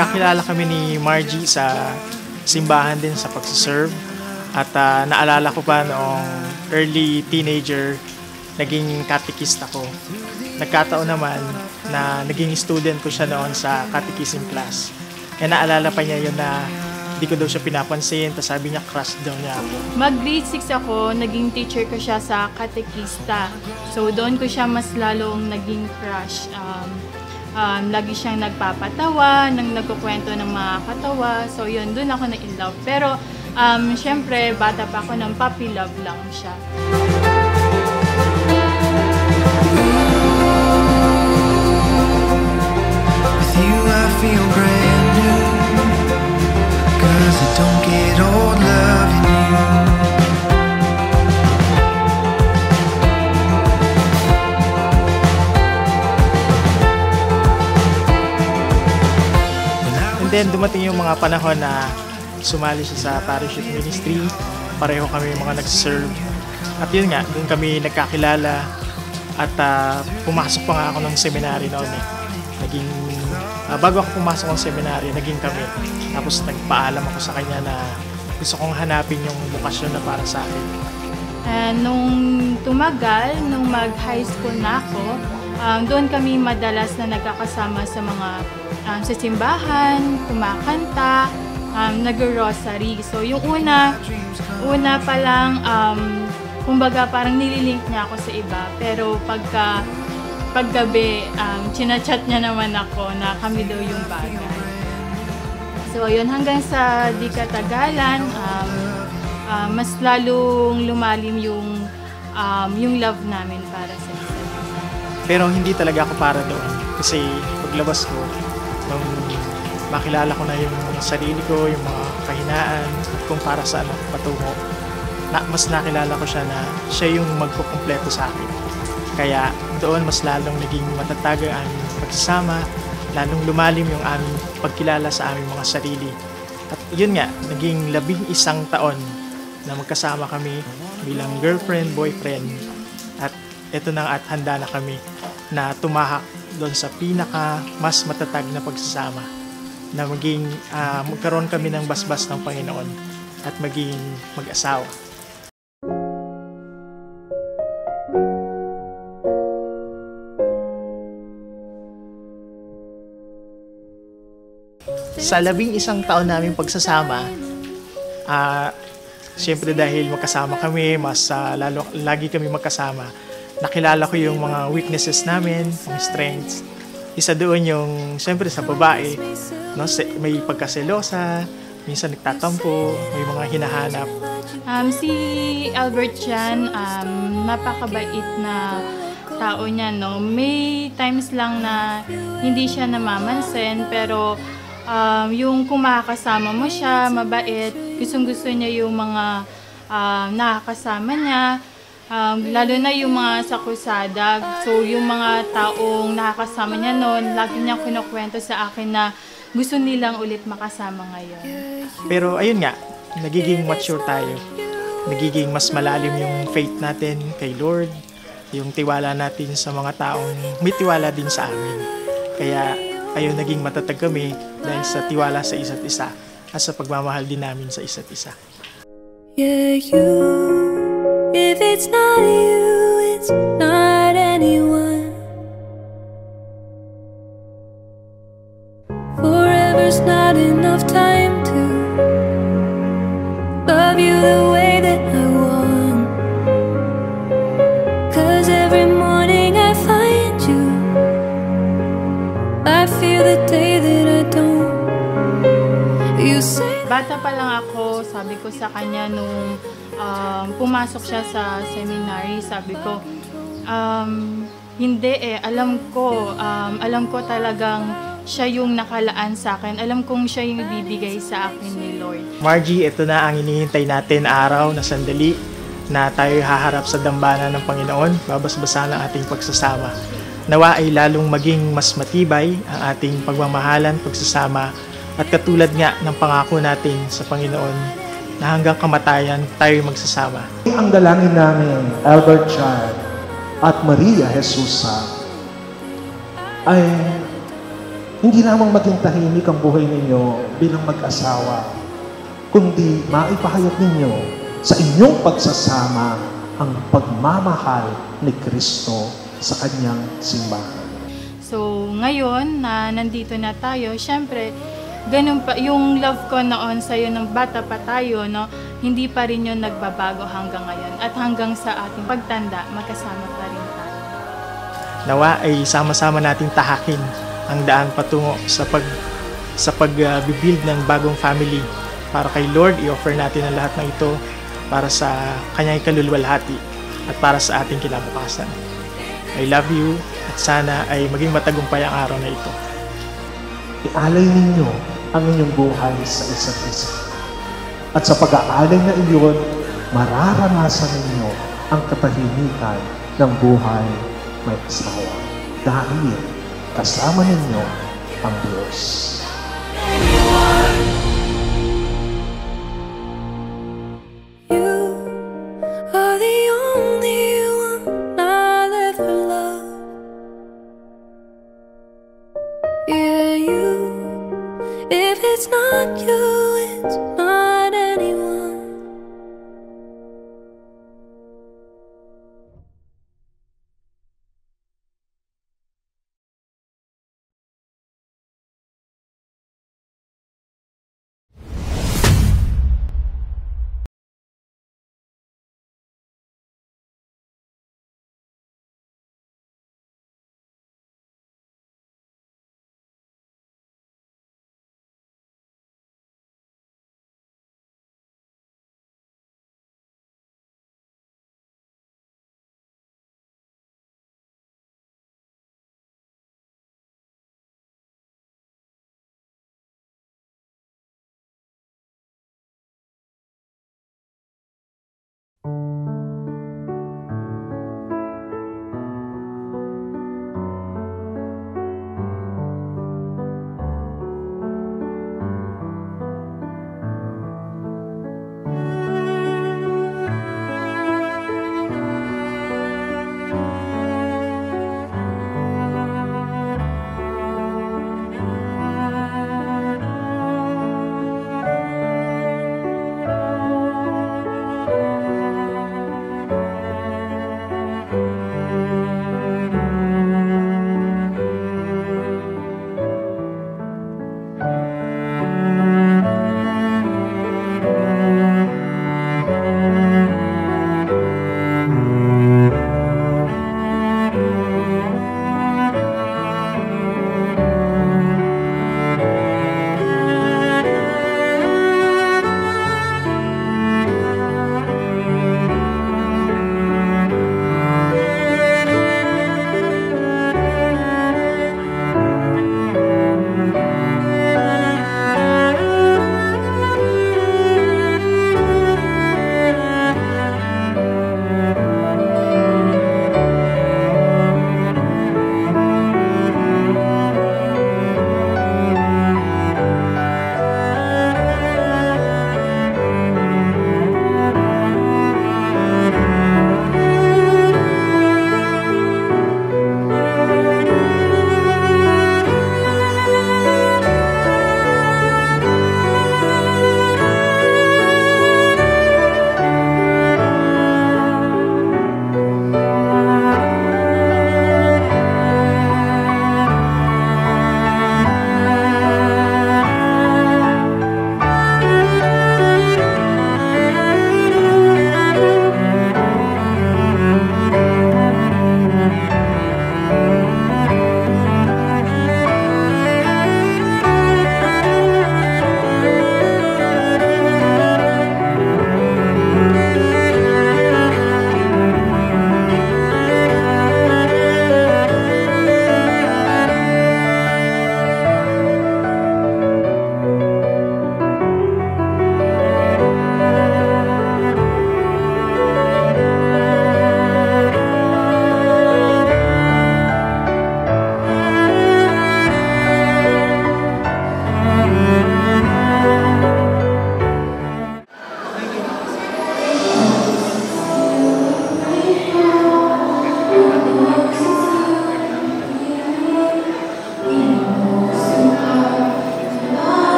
Nagkakilala kami ni Margie sa simbahan din sa pagsiserve. At naalala ko pa noong early teenager, naging catechist ako. Nagkataon naman na naging student ko siya noon sa catechism class. Kaya naalala pa niya yun na hindi ko daw siya pinapansin, tapos sabi niya crush daw niya ako. Mag-grade 6 ako, naging teacher ko siya sa katekista. So doon ko siya mas lalong naging crush. Lagi siyang nagpapatawa, nagkukwento ng mga katawa. So yun, doon ako na in love. Pero syempre, bata pa ako, ng puppy love lang siya. With you I feel brand new, 'cause I don't get old loving you. And then dumating yung mga panahon na sumali siya sa parachute ministry. Pareho kami mga nag-serve. At yun nga, doon kami nagkakilala. At pumasok pa nga ako ng seminary noon eh. Bago ako pumasok ng seminary, naging kami. Tapos nagpaalam ako sa kanya na gusto kong hanapin yung bukasyon na para sa akin. Nung tumagal, nung mag-high school na ako, doon kami madalas na nagkakasama sa mga sa simbahan, kumakanta, nag-rosary. So yung una pa lang, kumbaga parang nililink niya ako sa iba. Pero paggabi, chinachat niya naman ako na kami daw yung bagay. So yun, hanggang sa di katagalan, mas lalong lumalim yung love namin para sa isa't isa. Pero hindi talaga ako para doon. Kasi paglabas ko, nung makilala ko na yung sarili ko, yung mga kahinaan, kung para saan ako patungo, mas nakilala ko siya na siya yung magkukumpleto sa akin. Kaya doon mas lalong naging matatag ang aming pagsasama, lalong lumalim yung aming pagkilala sa aming mga sarili. At yun nga, naging 11 taon na magkasama kami bilang girlfriend, boyfriend. At eto na at handa na kami na tumahak doon sa pinaka mas matatag na pagsasama, na magkaroon kami ng basbas ng Panginoon at maging mag-asawa. Sa 11 taon naming pagsasama, siyempre dahil magkasama kami, lagi kami magkasama, nakilala ko yung mga weaknesses namin, mga strengths. Isa doon yung, siyempre sa babae, no, may pagkaselosa, minsan nagtatampo, may mga hinahanap. Si Albert Chan, napakabait na tao niya, no? May times lang na hindi siya namamansin, pero yung kumakasama mo siya, mabait, gustong-gusto niya yung mga nakakasama niya, lalo na yung mga sa kusada. So yung mga taong nakakasama niya noon, lagi niyang kinukwento sa akin na gusto nilang ulit makasama ngayon. Pero ayun nga, nagiging mature tayo. Nagiging mas malalim yung faith natin kay Lord, yung tiwala natin sa mga taong may tiwala din sa amin. Kaya ayun, naging matatag kami dahil sa tiwala sa isa't isa at sa pagmamahal din namin sa isa't isa. Yeah, you. If it's not you, it's not anyone. Forever's not enough time to love you the way that I want. 'Cause every morning I find you, I feel the day that I don't. You say Bata pa lang ako, sabi ko sa kanya nung pumasok siya sa seminary, sabi ko, hindi alam ko talagang siya yung nakalaan sa akin. Alam kong siya yung ibibigay sa akin ni Lord. Margie, ito na ang hinihintay natin araw na sandali na tayo haharap sa dambana ng Panginoon, babasbasan ang ating pagsasama. Nawa ay lalong maging mas matibay ang ating pagmamahalan, pagsasama, at katulad nga ng pangako natin sa Panginoon na hanggang kamatayan tayo magsasama. Ang dalangin namin, Albert Chan at Maria Jesusa, ay Hindi lamang maging tahimik ang buhay ninyo bilang mag-asawa, kundi maipahayag ninyo sa inyong pagsasama ang pagmamahal ni Kristo sa kanyang simbahan. So, ngayon na nandito na tayo, syempre, ganun pa, yung love ko noon sa'yo nung bata pa tayo, no, hindi pa rin yun nagbabago hanggang ngayon. At hanggang sa ating pagtanda, magkasama pa rin tayo. Nawa ay sama-sama nating tahakin ang daan patungo sa pagbibuild ng bagong family. Para kay Lord, i-offer natin ang lahat ng ito para sa kanyang kaluluwalhati at para sa ating kinabukasan. I love you at sana ay maging matagumpay ang araw na ito. Ialay ninyo ang inyong buhay sa isa't isa. At sa pag-aalay na iyon, mararanasan ninyo ang katahimikan ng buhay may asawa. Dahil kasama ninyo ang Diyos. You are the only one I'll ever love. Yeah, you. If it's not you, it's not anyone.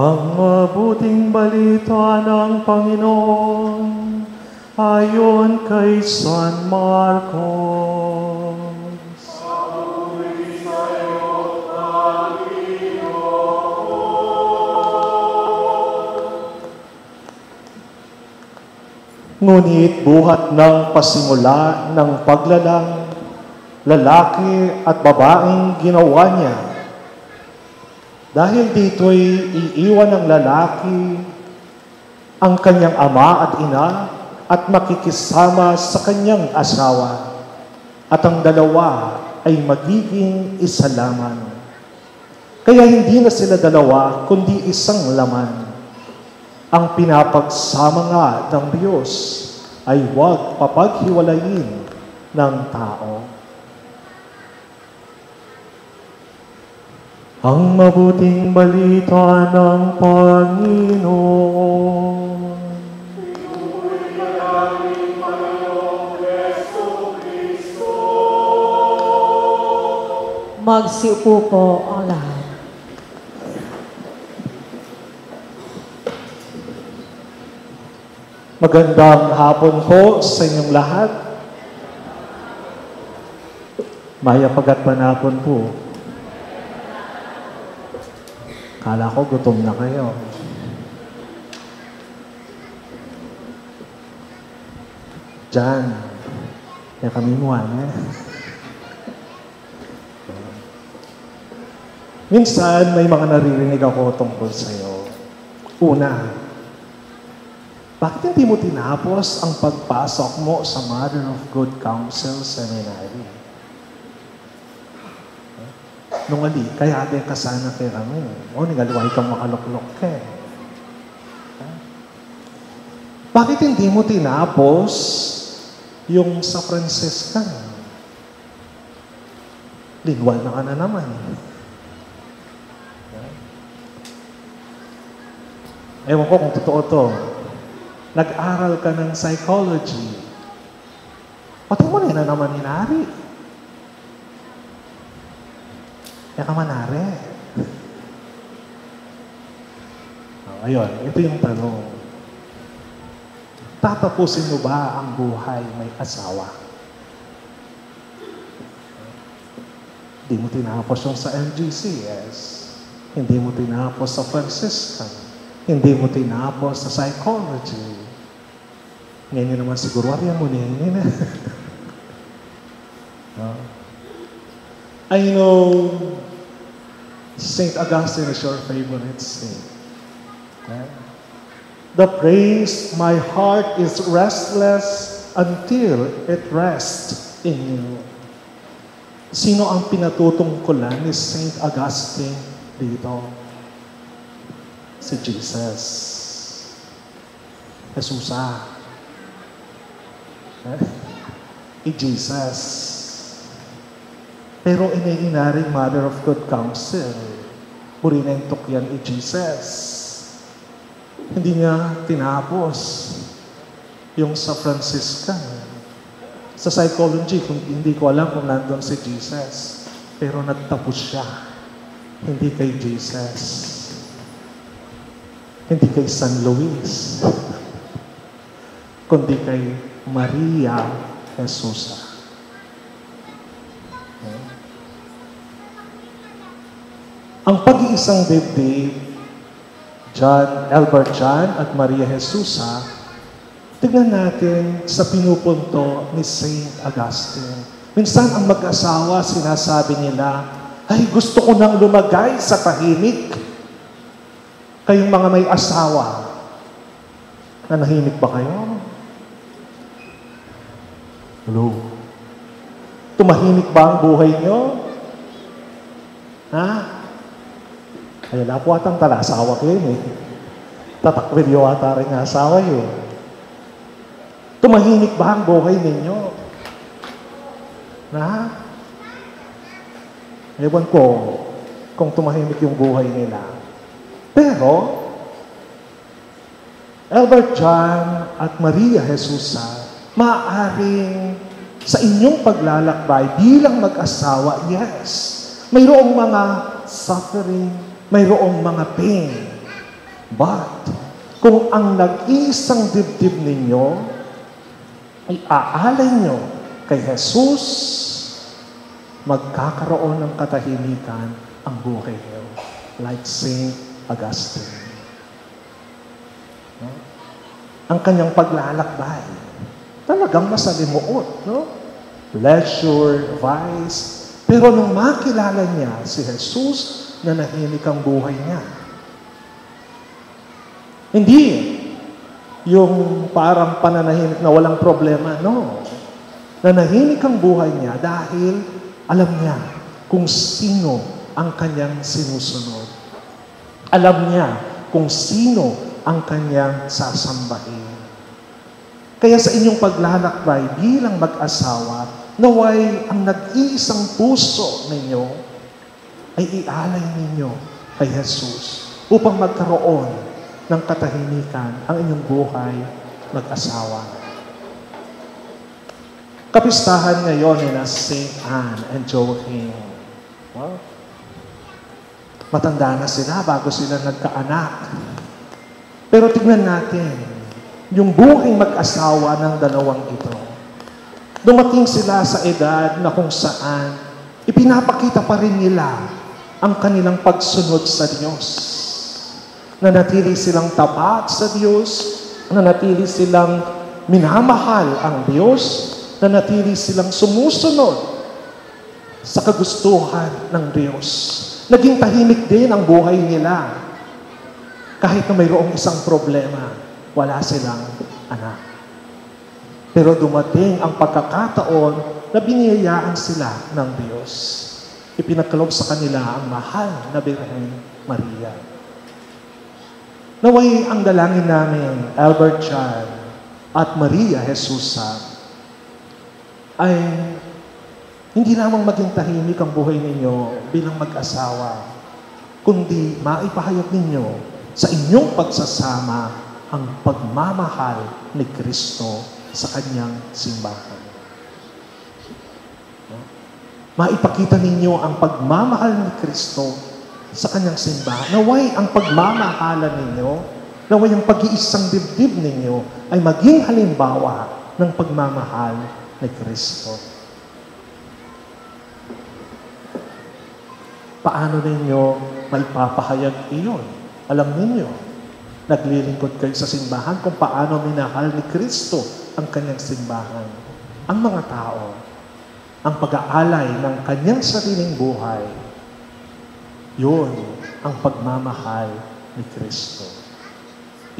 Ang mabuting balita ng Panginoon ayon kay San Marcos. Ngunit buhat ng pasimula ng paglalang, lalaki at babaeng ginawa niya. Dahil dito'y iiwan ng lalaki ang kanyang ama at ina at makikisama sa kanyang asawa. At ang dalawa ay magiging isa lamang. Kaya hindi na sila dalawa, kundi isang laman. Ang pinapagsama nga ng Diyos ay huwag papaghiwalayin ng tao. Ang mabuting balita ng Panginoon. Magsiupo po ang lahat. Magandang hapon po sa inyong lahat. Mayapagat panapon po. Kala ko gutom na kayo. Diyan. Kaya kami muwan Minsan, may mga naririnig ako tungkol sa'yo. Una, bakit hindi mo tinapos ang pagpasok mo sa Mother of Good Counsel Seminary? Nung ali, kaya atin kasana kay kami. O, ningaluway kang makaluklok ka eh. Bakit hindi mo tinapos yung sa Franciscan? Linwal na ka na naman. Ewan ko kung totoo to. Nag-aral ka ng psychology. Pati mo na naman hinari. Kaya ka manari. Ayun, ito yung tanong. Tatapusin mo ba ang buhay may asawa? Hindi mo tinapos yung sa MGCS. Hindi mo tinapos sa Franciscan. Hindi mo tinapos sa psychology. Ngayon naman siguro, ariyan mo niya. I know St. Augustine is your favorite saint. Okay? The praise, my heart is restless until it rests in you. Sino ang pinatutungkulan ni St. Augustine dito? Si Jesus. Jesusa. Jesus. Pero inainaring Mother of Good Counsel, burineng tukyan Jesus. Hindi niya tinapos yung sa Franciscan. Sa psychology, hindi ko alam kung nandun si Jesus. Pero nagtapos siya. Hindi kay Jesus. Hindi kay San Luis. Kundi kay Maria Jesusa. Ang pag-iisang dibdib, Albert John at Maria Jesusa, tignan natin sa pinupunto ni St. Augustine. Minsan ang mag-asawa, sinasabi nila, ay gusto ko nang lumagay sa tahimik. Kayong mga may asawa, nanahimik ba kayo? Hello? Tumahimik ba ang buhay nyo? Ha? Ay, wala po atang asawa ko yun eh. Tatakwil yung ata rin nga asawa yun. Tumahimik ba ang buhay ninyo? Na? Ewan ko kung tumahimik yung buhay nila. Pero, Albert John at Maria Jesusa, maaaring sa inyong paglalakbay bilang mag-asawa, yes, mayroong mga suffering, mayroong mga pain. But, kung ang nag-iisang dibdib ninyo ay aalay nyo kay Jesus, magkakaroon ng katahimikan ang buhay nyo. Like Saint Augustine. No? Ang kanyang paglalakbay, talagang masalimuot. No? Pleasure, vice. Pero nung makilala niya si Jesus, nanahimik ang buhay niya. Hindi yung parang pananahimik na walang problema. No. Nanahimik ang buhay niya dahil alam niya kung sino ang kanyang sinusunod. Alam niya kung sino ang kanyang sasambahin. Kaya sa inyong paglalakbay bilang mag-asawa, naway ang nag-iisang puso ninyo ay ialay ninyo kay Jesus upang magkaroon ng katahimikan ang inyong buhay mag-asawa. Kapistahan ngayon ni na St. Anne and Joachim. Well, matanda na sila bago sila nagkaanak. Pero tignan natin, yung buhay mag-asawa ng dalawang ito. Dumating sila sa edad na kung saan ipinapakita pa rin nila ang kanilang pagsunod sa Diyos. Nanatili silang tapat sa Diyos, nanatili silang minamahal ang Diyos, nanatili silang sumusunod sa kagustuhan ng Diyos. Naging tahimik din ang buhay nila. Kahit na mayroong isang problema, wala silang anak. Pero dumating ang pagkakataon na biniyayaan sila ng Diyos. Ipinagkaloob sa kanila ang mahal na Birhen Maria. Naway ang dalangin namin, Albert Chan at Maria Jesusa, ay hindi lamang maging tahimik ang buhay ninyo bilang mag-asawa, kundi maipahayag ninyo sa inyong pagsasama ang pagmamahal ni Kristo sa kanyang simbahan. Maipakita ninyo ang pagmamahal ni Kristo sa kanyang simbahan. Naway ang pagmamahalan ninyo, naway ang pag-iisang dibdib ninyo ay maging halimbawa ng pagmamahal ni Kristo. Paano ninyo maipapahayag iyon? Alam ninyo, naglilingkod kayo sa simbahan kung paano minahal ni Kristo ang kanyang simbahan. Ang mga tao, ang pag-aalay ng kanyang sariling buhay, yun ang pagmamahal ni Kristo.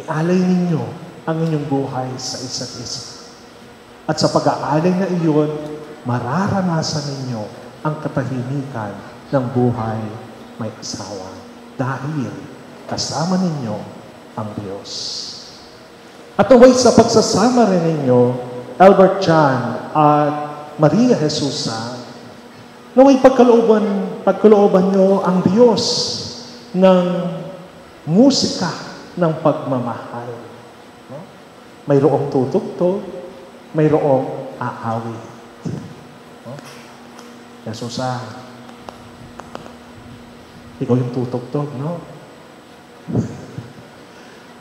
Ialay ninyo ang inyong buhay sa isa't isa. At sa pag-aalay na iyon, mararanasan ninyo ang katahimikan ng buhay may asawa. Dahil kasama ninyo ang Diyos. At away sa pagsasama rin ninyo, Albert Chan at Maria Jesusa, naway pagkalooban nyo ang Diyos ng musika ng pagmamahal. No? Mayroong tutugtog, mayroong aawit. No? Jesusa, ikaw yung tutugtog, no?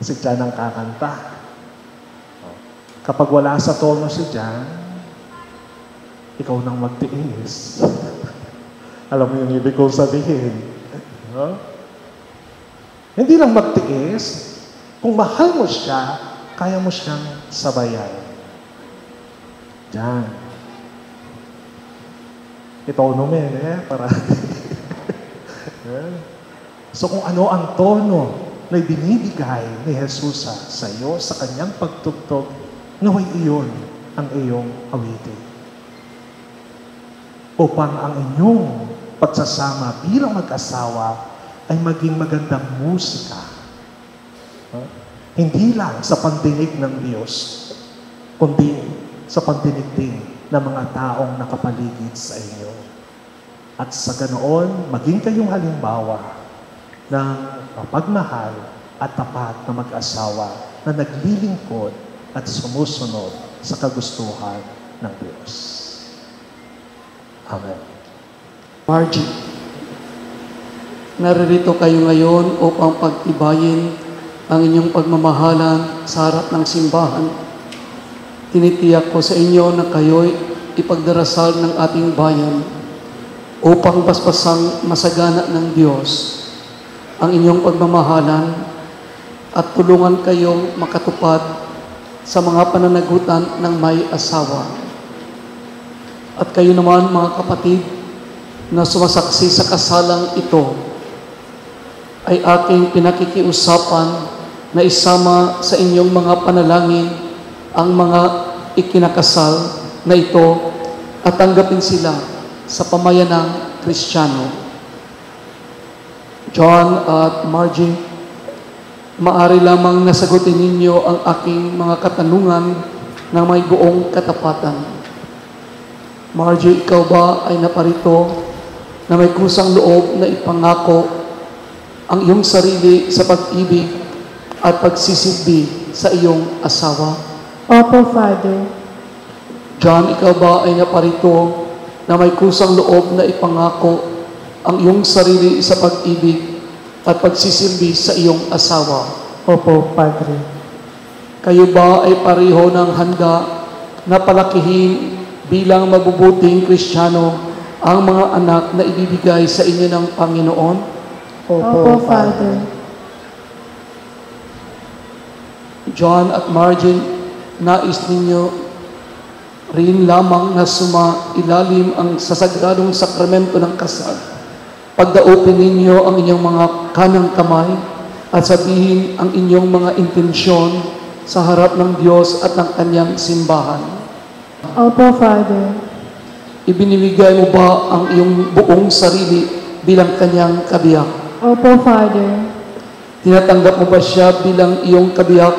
Si Jan ang kakanta. Kapag wala sa tono si Jan, ikaw nang magtiis. Alam mo yung ibig kong sabihin. No? Hindi lang magtiis, kung mahal mo siya, kaya mo siyang sabayan. Diyan. Itono mo para... So kung ano ang tono na binibigay ni Jesus sa iyo, sa kanyang pagtugtog, naway iyon ang iyong awitin. Upang ang inyong pagsasama bilang mag-asawa ay maging magandang musika. Hindi lang sa pandinig ng Diyos, kundi sa pandinig din ng mga taong nakapaligid sa inyo. At sa ganoon, maging kayong halimbawa ng mapagmahal at tapat na mag-asawa na naglilingkod at sumusunod sa kagustuhan ng Diyos. Amen. Margie, naririto kayo ngayon upang pagtibayin ang inyong pagmamahalan sa harap ng simbahan. Tinitiyak ko sa inyo na kayo'y ipagdarasal ng ating bayan upang baspasang masagana ng Diyos ang inyong pagmamahalan at tulungan kayong makatupad sa mga pananagutan ng may asawa. At kayo naman, mga kapatid, na sumasaksi sa kasalang ito, ay aking pinakikiusapan na isama sa inyong mga panalangin ang mga ikinakasal na ito at tanggapin sila sa pamayanang Kristiyano. John at Margie, maaari lamang nasagutin ninyo ang aking mga katanungan ng may buong katapatan. Margie, ikaw ba ay naparito na may kusang loob na ipangako ang iyong sarili sa pag-ibig at pagsisilbi sa iyong asawa? Opo, Father. John, ikaw ba ay naparito na may kusang loob na ipangako ang iyong sarili sa pag-ibig at pagsisilbi sa iyong asawa? Opo, Padre. Kayo ba ay pareho ng handa na palakihin bilang mabubuting Kristiyano ang mga anak na ibibigay sa inyo ng Panginoon? Opo, Father. John at Margie, nais ninyo rin lamang na sumailalim ang sasagradong sakramento ng kasal. Pagdaupin ninyo ang inyong mga kanang kamay at sabihin ang inyong mga intensyon sa harap ng Diyos at ng Kanyang simbahan. Opo, Father. Ibinibigay mo ba ang iyong buong sarili bilang Kanyang kabiyak? Opo, Father. Tinatanggap mo ba siya bilang iyong kabiyak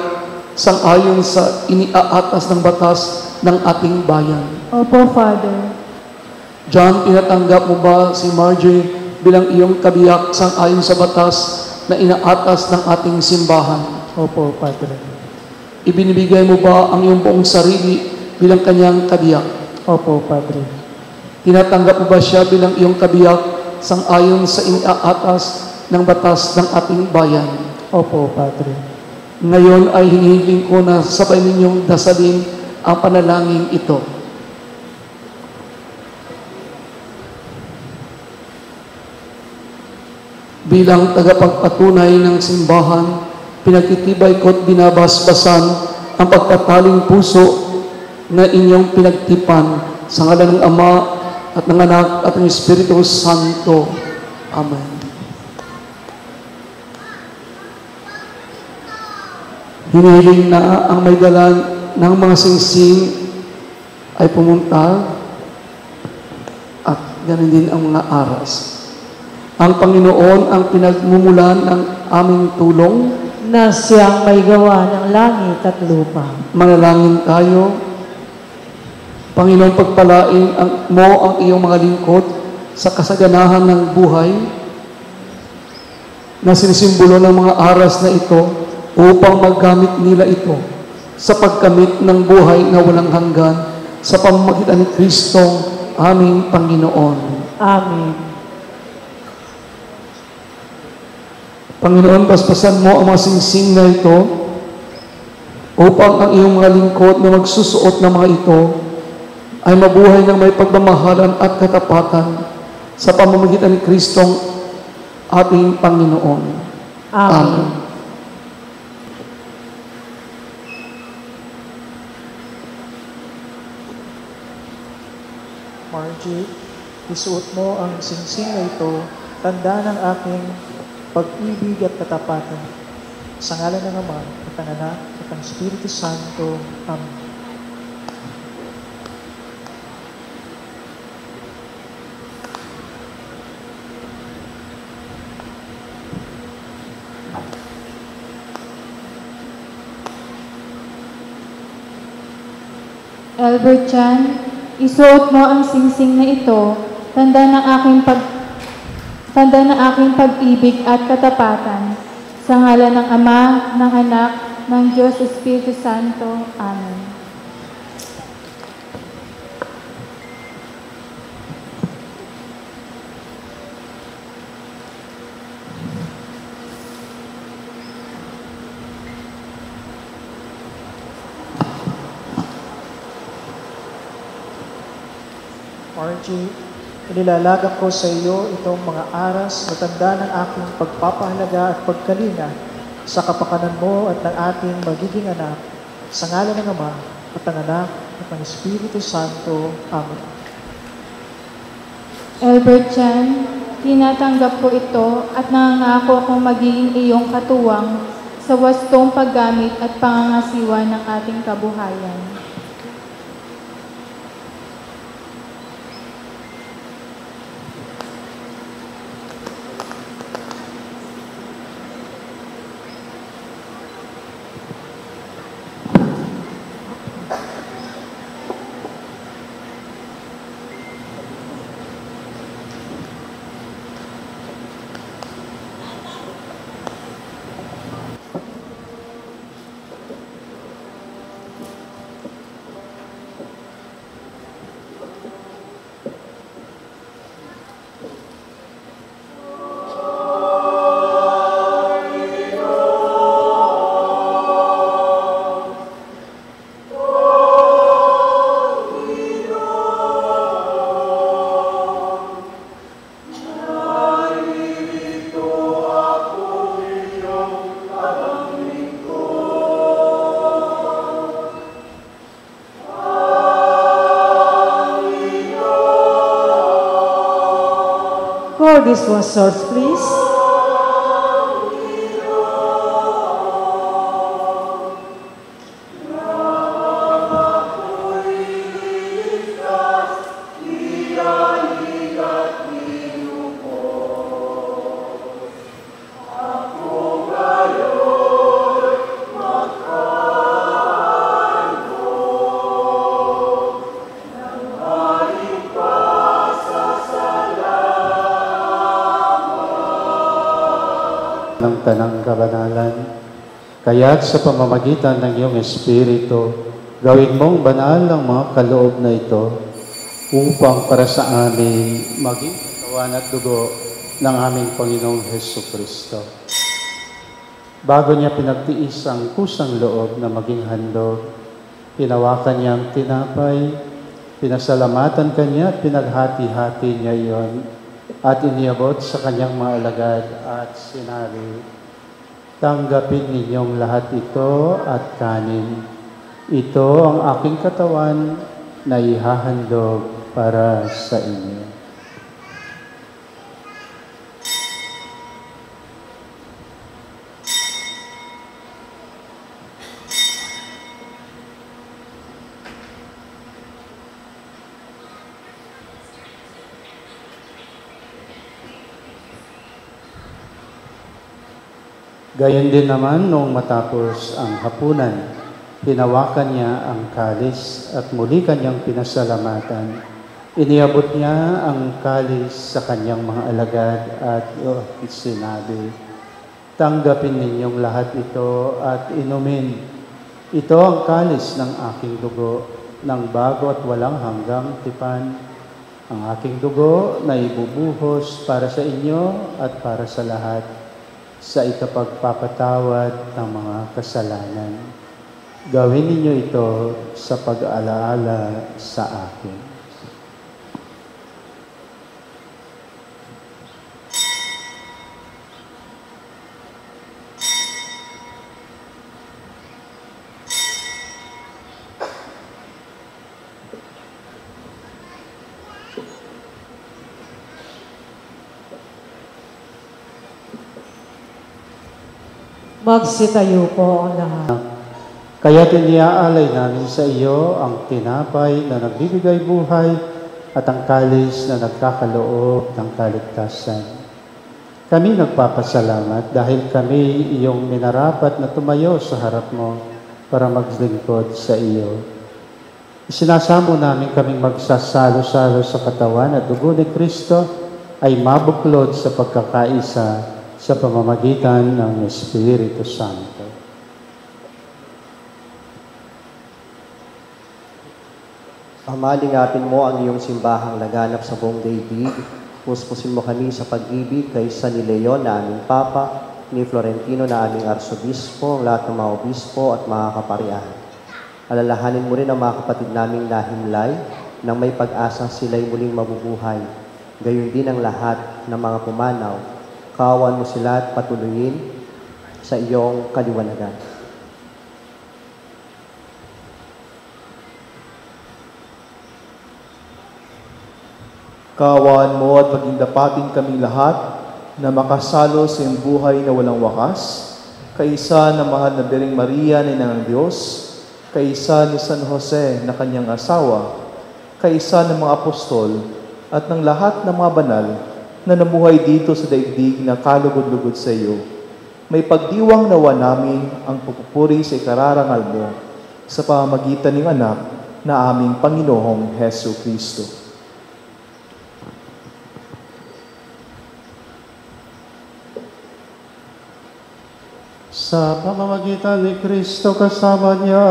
sang-ayon sa iniaatas ng batas ng ating bayan? Opo, Father. John, tinatanggap mo ba si Margie bilang iyong kabiyak sang-ayon sa batas na inaatas ng ating simbahan? Opo, Padre. Ibinibigay mo ba ang iyong buong sarili bilang kanyang kabiyak? Opo, Padre. Tinatanggap mo ba siya bilang iyong kabiyak sang-ayon sa iniaatas ng batas ng ating bayan? Opo, Padre. Ngayon ay hinihiling ko na sabay ninyong dasalin ang panalangin ito. Bilang tagapagpatunay ng simbahan, pinagtitibay ko't binabasbasan ang pagtataling puso na inyong pinagtipan sa ngalan ng Ama at ng Anak at ng Espiritu Santo. Amen. Hinihiling na ang may dala ng mga singsing ay pumunta at ganun din ang mga aras. Ang Panginoon ang pinagmumulan ng aming tulong Na siyang may gawa ng langit at lupa. Manalangin tayo. Panginoon, pagpalain mo ang iyong mga lingkod sa kasaganahan ng buhay na sinisimbolo ng mga aras na ito upang maggamit nila ito sa pagkamit ng buhay na walang hanggan sa pamamagitan ni Kristong aming Panginoon. Amen. Panginoon, paspasan mo ang mga singsing na ito upang ang iyong mga lingkod na magsusuot ng mga ito ay mabuhay ng may pagmamahalan at katapatan sa pamamagitan ni Kristong ating Panginoon. Amen. Margie, isuot mo ang singsing na ito, tanda ng aking pag-ibig at katapatan. Sa ngalan ng Ama, at ng Anak, at ng Espiritu Santo. Amen. Albert Chan, isuot mo ang singsing na ito, tanda ng aking pag-ibig at katapatan. Sa ngalan ng Ama, ng Anak, ng Diyos Espiritu Santo. Amen. RJ, inilalagak ko sa iyo itong mga aras na tanda ng aking pagpapahalaga at pagkalinga sa kapakanan mo at ng ating magiging anak, sa ngalan ng Ama at ng Anak at ng Espiritu Santo. Amen. Albert Chan, tinatanggap ko ito at nangangako akong magiging iyong katuwang sa wastong paggamit at pangangasiwa ng ating kabuhayan. For this one source, please. ng tanang kabanalan. Kaya't sa pamamagitan ng iyong Espiritu, gawin mong banal ang mga kaloob na ito upang para sa amin maging katawan at dugo ng aming Panginoong Hesukristo. Bago niya pinagtiis ang kusang loob na maging handog, hinawakan niya ang tinapay, pinasalamatan kanya at pinaghati-hati niya iyon at iniabot sa kanyang mga alagad at sinabi, "Tanggapin ninyong lahat ito at kanin. Ito ang aking katawan na ihahandog para sa inyo." Gayon din naman noong matapos ang hapunan, hinawakan niya ang kalis at muli kanyang pinasalamatan. Iniabot niya ang kalis sa kanyang mga alagad at sinabi, "Tanggapin ninyong lahat ito at inumin. Ito ang kalis ng aking dugo, ng bago at walang hanggang tipan. Ang aking dugo na ibubuhos para sa inyo at para sa lahat, sa ikapagpapatawad ng mga kasalanan. Gawin ninyo ito sa pag-alaala sa akin." Magsitayo po ang lahat. Kaya't iniaalay namin sa iyo ang tinapay na nagbibigay buhay at ang kalis na nagkakaloob ng kaligtasan. Kami nagpapasalamat dahil kami iyong minarapat na tumayo sa harap mo para maglingkod sa iyo. Isinasamo namin kaming magsasalo-salo sa katawan at dugo ni Kristo ay mabuklod sa pagkakaisa sa pamamagitan ng Espiritu Santo. Pamalingapin mo ang iyong simbahang laganap sa buong daigdig. Puspusin mo kami sa pag-ibig kay San Leon na aming Papa, ni Florentino na aming Arsobispo, ang lahat ng mga obispo at mga kaparian. Alalahanin mo rin ang mga kapatid naming nahimlay, nang may pag-asa sila'y muling mabubuhay. Gayon din ang lahat ng mga pumanaw. Kawan mo sila at patuloyin sa iyong kaliwanagan. Kaawaan mo at pagindapatin kaming lahat na makasalo sa iyong buhay na walang wakas, kaisa na mahal na Birheng Maria na Ina ng Diyos, kaisa ni San Jose na kanyang asawa, kaisa ng mga apostol, at ng lahat ng mga banal na namuhay dito sa daigdig na kalugod-lugod sa iyo. May pagdiwang nawa namin ang pupuri sa ikararangal mo sa pamamagitan ng anak na aming Panginoong Hesu Kristo. Sa pamamagitan ni Kristo kasama niya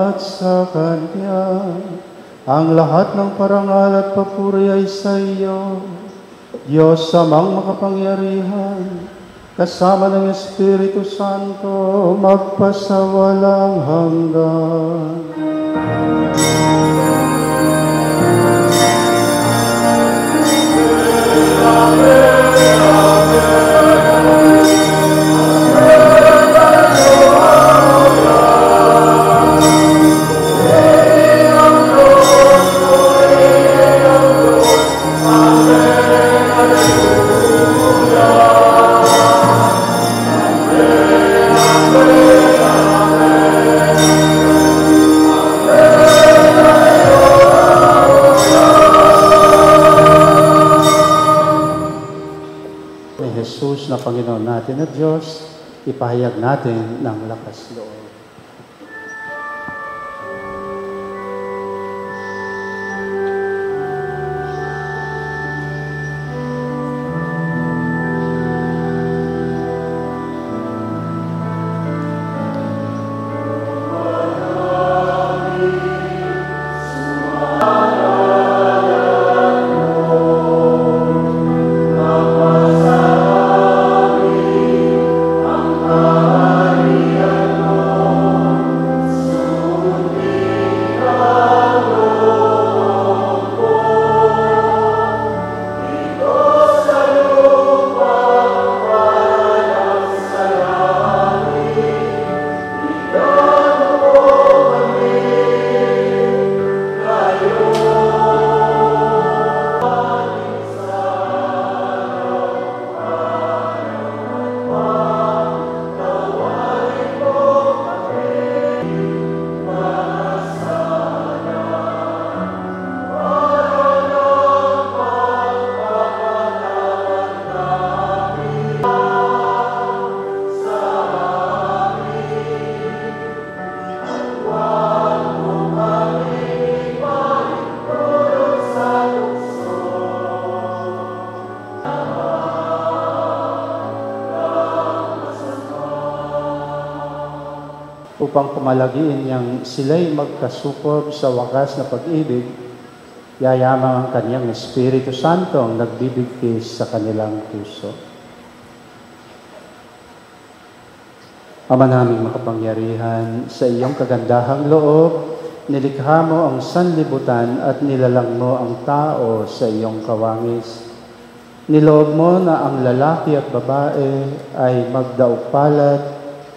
at sa Kanya, ang lahat ng parangal at papuri ay sa iyo, Diyos Amang makapangyarihan, kasama ng Espiritu Santo, magpasawalang hanggan. Na Panginoon natin at Diyos, ipahayag natin ng lakas loob. Upang pamalagiin niyang sila'y magkasukob sa wakas na pag-ibig, yayamang ang kanyang Espiritu Santo ang nagbibigkis sa kanilang puso. Ama naming makapangyarihan, sa iyong kagandahang loob, nilikha mo ang sanlibutan at nilalang mo ang tao sa iyong kawangis. Niloob mo na ang lalaki at babae ay magdaupalad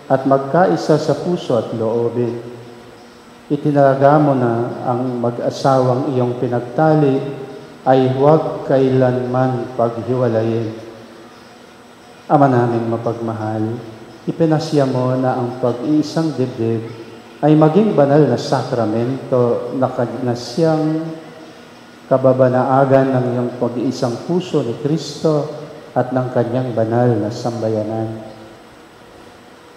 at magkaisa sa puso at loobin. Itinalaga mo na ang mag-asawang iyong pinagtali ay huwag kailanman paghiwalayin. Ama naming mapagmahal, ipinasya mo na ang pag-iisang dibdib ay maging banal na sakramento na siyang kababanaagan ng iyong pag-iisang puso ni Kristo at ng kanyang banal na sambayanan.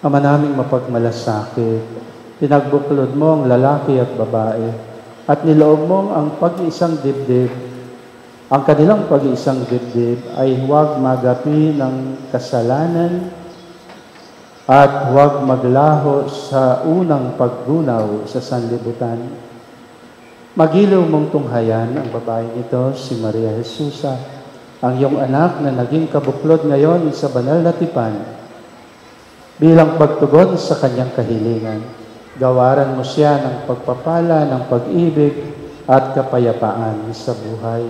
Ama naming mapagmalasakit, pinagbuklod mo ang lalaki at babae, at niloob mo ang pag-iisang dibdib. Ang kanilang pag-iisang dibdib ay huwag magapi ng kasalanan at huwag maglaho sa unang paggunaw sa sanlibutan. Magiliw mong tunghayan ang babaeng ito, si Maria Jesusa, ang iyong anak na naging kabuklod ngayon sa banal na tipan. Bilang pagtugon sa kanyang kahilingan, gawaran mo siya ng pagpapala, ng pag-ibig, at kapayapaan sa buhay.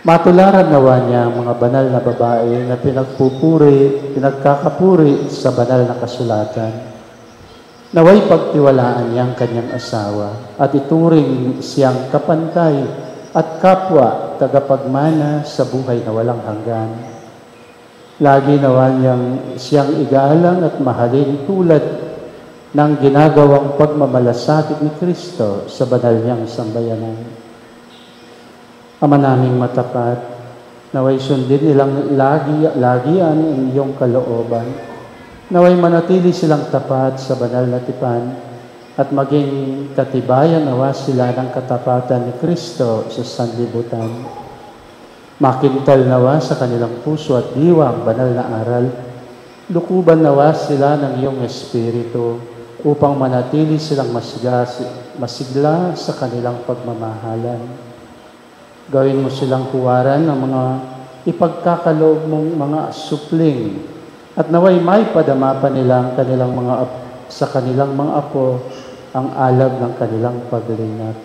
Matularan nawa niya ang mga banal na babae na pinagkakapuri sa banal na kasulatan. Naway pagtiwalaan niya ang kanyang asawa at ituring siyang kapantay at kapwa tagapagmana sa buhay na walang hanggan. Lagi nawa niyang siyang igalang at mahalin tulad ng ginagawang pagmamalasakit ni Kristo sa banal niyang sambayanan. Ama naming matapat, naway sundin nilang lagian ang iyong kalooban, naway manatili silang tapat sa banal na tipan at maging katibayan nawa sila ng katapatan ni Kristo sa sanlibutan. Makintal nawa sa kanilang puso at diwa ang banal na aral, lukuban nawa sila ng iyong Espiritu upang manatili silang masigla sa kanilang pagmamahalan. Gawin mo silang huwaran ng mga ipagkakaloob mong mga supling at naway may padama pa nila sa kanilang mga apo ang alab ng kanilang paglingat.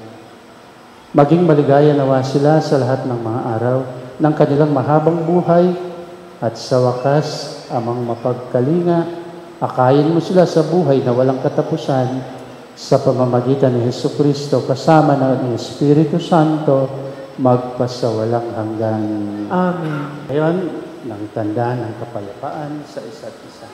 Maging maligaya nawa sila sa lahat ng mga araw ng kanilang mahabang buhay at sa wakas, amang mapagkalinga, akayin mo sila sa buhay na walang katapusan sa pamamagitan ni Jesucristo kasama ng Espiritu Santo magpasawalang hanggan. Amen. Ngayon, ng tanda ng kapayapaan sa isa't isa.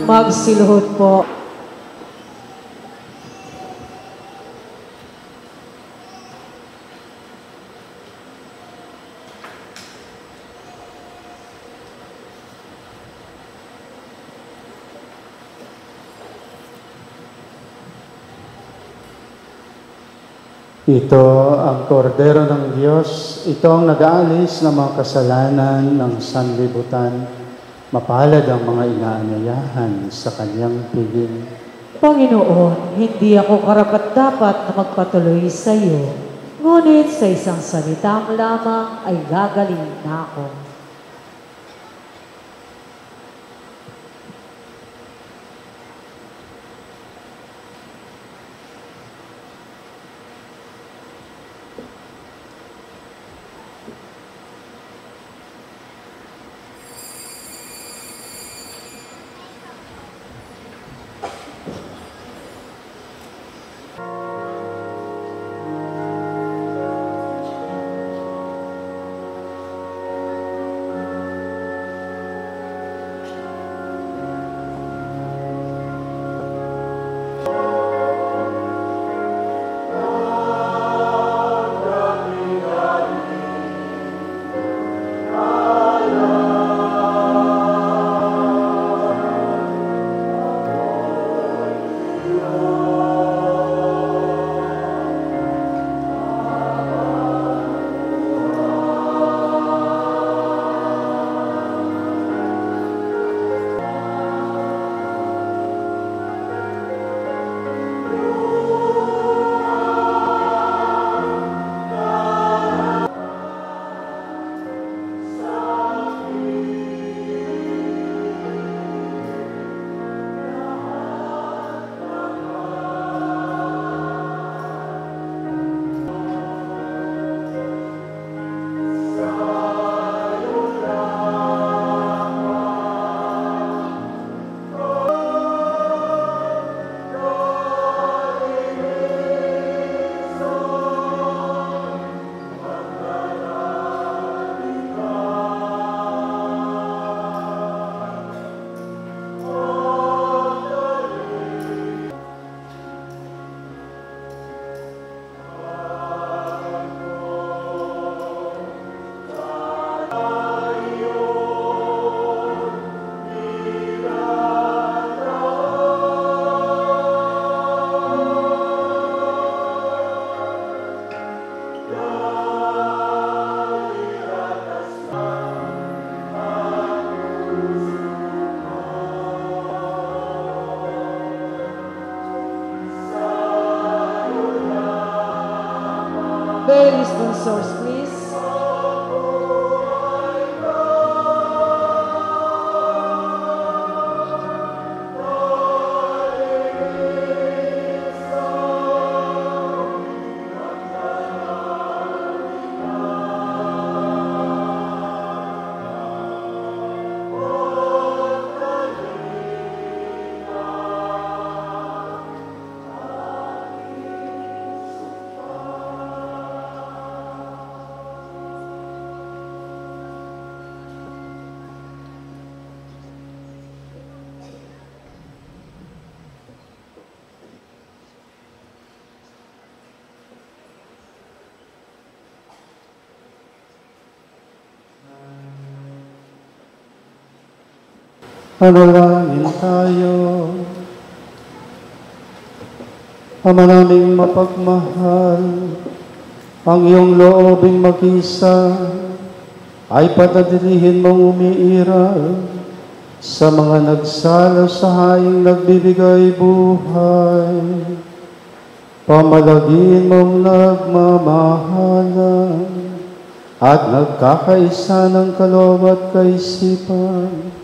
Magsiluhod po. Ito ang kordero ng Diyos, ito ang nag-aalis ng mga kasalanan ng sanlibutan. Mapalad ang mga inaanyayahan sa kanyang piging. Panginoon, hindi ako karapat-dapat na magpatuloy sa iyo, ngunit sa isang salitang lamang ay gagaling na ako. Very sponsors, please. Manalangin tayo. Ama naming mapagmahal, ang iyong loobing mag-isa ay patadilihin mong umiiral sa mga nagsalo sa haying nagbibigay buhay. Pamalagin mong nagmamahalan at nagkakaisa ng kaloob at kaisipan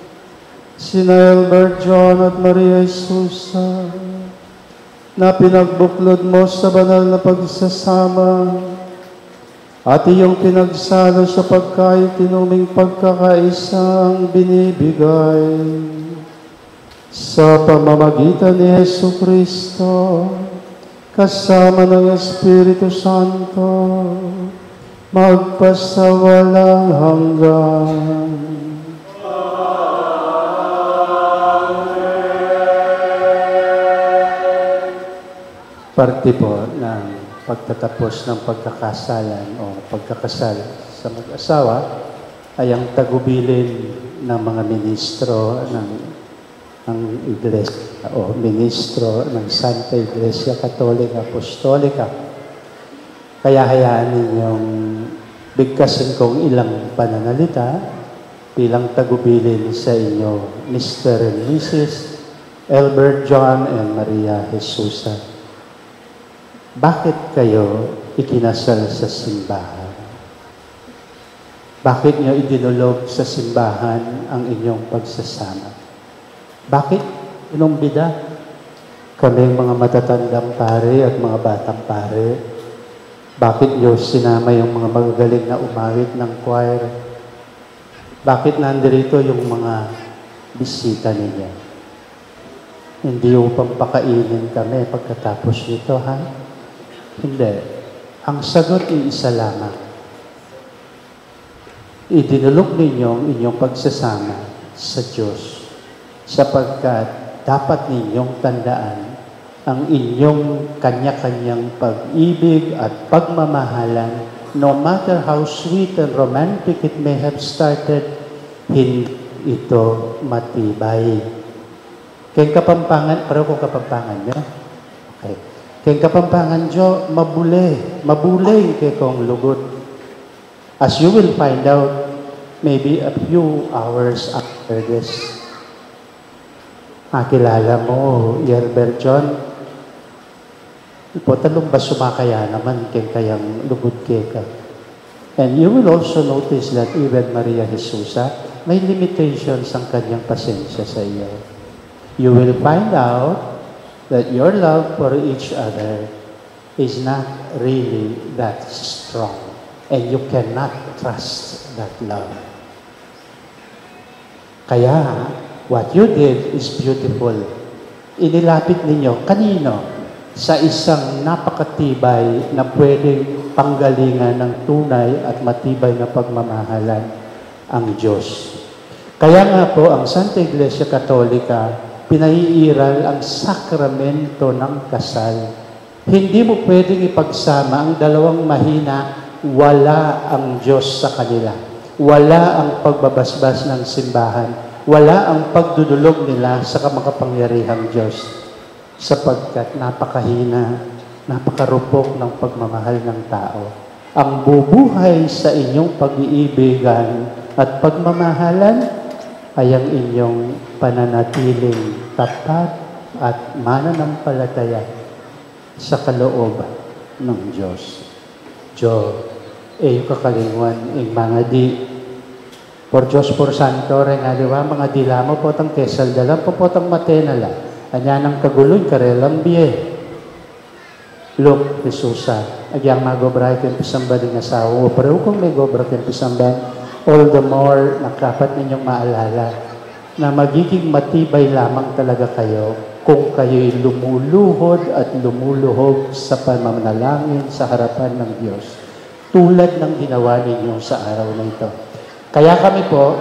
sina Albert John at Maria Jesusa na pinagbuklod mo sa banal na pagsasama at iyong pinagsalo sa pagkaitinuming pagkakaisang binibigay sa pamamagitan ni Jesu Kristo kasama ng Espiritu Santo magpasawalang hanggan. Parte po ng pagtatapos ng pagkakasalan o pagkakasal sa mag-asawa ay ang tagubilin ng mga ministro ng Iglesia o ministro ng Santa Iglesia Katolika Apostolika. Kaya hayaan ninyong bigkasin kong ilang pananalita bilang tagubilin sa inyo, Mr. and Mrs. Albert John and Maria Jesusa. Bakit kayo ikinasal sa simbahan? Bakit nyo idinulog sa simbahan ang inyong pagsasama? Bakit inumbida kami mga matatandang pare at mga batang pare? Bakit nyo sinama yung mga magagaling na umawit ng choir? Bakit nandirito yung mga bisita ninyo? Hindi upang pakainin kami pagkatapos nito, ha? Hindi. Ang sagot ay isa lamang. Idinulog ninyo ang inyong pagsasama sa Diyos sapagkat dapat ninyong tandaan ang inyong kanya-kanyang pag-ibig at pagmamahalan, no matter how sweet and romantic it may have started, hindi ito matibay. Kaya Kapampangan, pero kung Kapampangan nyo, okay. Kaya Kapampangan Diyo, mabulay kay kong lugot. As you will find out, maybe a few hours after this. Kilala mo, Albert John, talong ba sumakaya naman kayang lugot ka. And you will also notice that even Maria Jesusa, may limitations ang kanyang pasensya sa iyo. You will find out that your love for each other is not really that strong. And you cannot trust that love. Kaya, what you did is beautiful. Inilapit ninyo, kanino? Sa isang napakatibay na pwedeng panggalingan ng tunay at matibay na pagmamahalan, ang Diyos. Kaya nga po, ang Santa Iglesia Katolika, pinaiiral ang sakramento ng kasal. Hindi mo pwedeng ipagsama ang dalawang mahina, wala ang Diyos sa kanila. Wala ang pagbabasbas ng simbahan. Wala ang pagdudulog nila sa makapangyarihang Diyos. Sapagkat napakahina, napakarupok ng pagmamahal ng tao. Ang bubuhay sa inyong pag-iibigan at pagmamahalan ay ang inyong pananatiling tapat at mananampalataya sa kalooban ng Diyos. Jo, yung kakalingwan, yung mga di. Por Diyos, por Santo, nga diwa, mga dila mo po tang kesal dalam, po tang matenala. Anya ng kaguloy, karelang biye. Look, Jesusa, agyang magobra kayong pisamba din asawa mo. Pero kung may gobra kayong pisamba, all the more, nakapat ninyong maalala na magiging matibay lamang talaga kayo kung kayo'y lumuluhod at lumuluhog sa pamamanalangin sa harapan ng Diyos. Tulad ng ginawa ninyo sa araw na ito. Kaya kami po,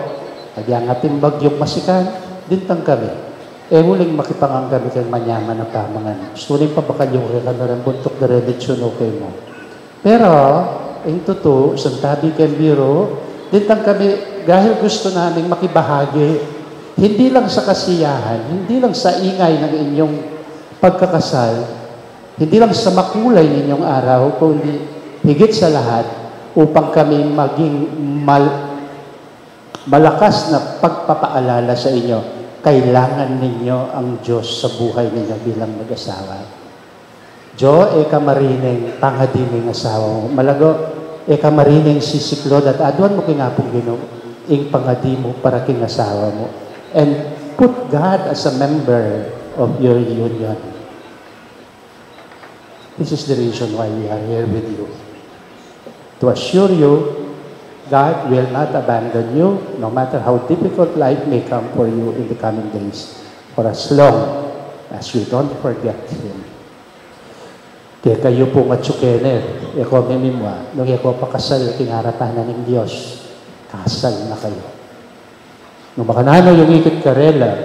agyang ating bagyong masikan, dintang kami. Muling makipangang kami kang manyaman ng pamangan. Gustunin pa bakal yung rekanaran buntok na relitsyon okay mo. Pero, yung totoo, santabi kang biro, dintang kami, dahil gusto namin makibahagi, hindi lang sa kasiyahan, hindi lang sa ingay ng inyong pagkakasal, hindi lang sa makulay ninyong araw, kundi higit sa lahat, upang kami maging malakas na pagpapaalala sa inyo. Kailangan ninyo ang Diyos sa buhay ninyo bilang mag-asawa. Jo, kamarining pangadining asawa mo. Malago, kamarining sisiklod at aduan mo kingapong Ginoo ing pangadi mo para king asawa mo. And put God as a member of your union. This is the reason why we are here with you. To assure you, God will not abandon you, no matter how difficult life may come for you in the coming days, for as long as you don't forget Him. Kaya kayo po matsukener, ako mimimwa, nung ako pakasal, tinarapan na ng Diyos, kasal na kayo. Nung makanano yung ikit karela,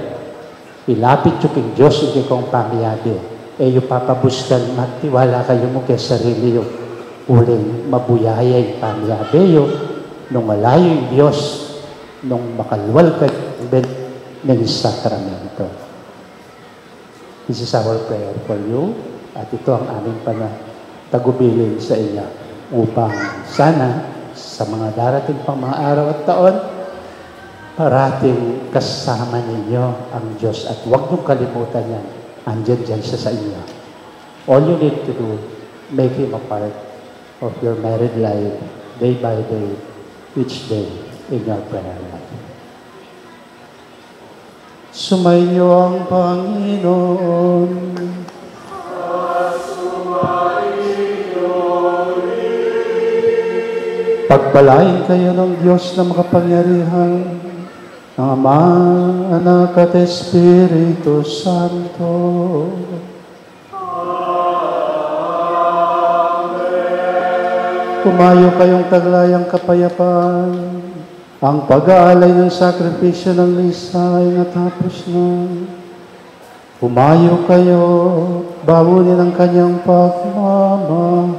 ilapit yung king Diyos, yung kong pamiyado, yung papabuskan, magtiwala kayo mo kay sarili yung uling mabuyaya yung pamiyado yung nung malayo yung Diyos, nung makalwal kayo ng sakramento. This is our prayer for you, at ito ang aming tagubilin sa inyo upang sana sa mga darating pang mga araw at taon, parating kasama ninyo ang Diyos at huwag niyong kalimutan yan. Andyan dyan siya sa inyo. All you need to do, make Him a part of your married life, day by day, each day in your prayer life. Sumainyo ang Panginoon. Pagpalain kayo ng Diyos na makapangyarihan, ng Ama, Anak at Espiritu Santo. Tumayo kayong taglayang kapayapaan. Ang pag-aalay ng sakripisyo ng misa ay natapos na. Tumayo kayo, bawunin ang kanyang pagmamahal.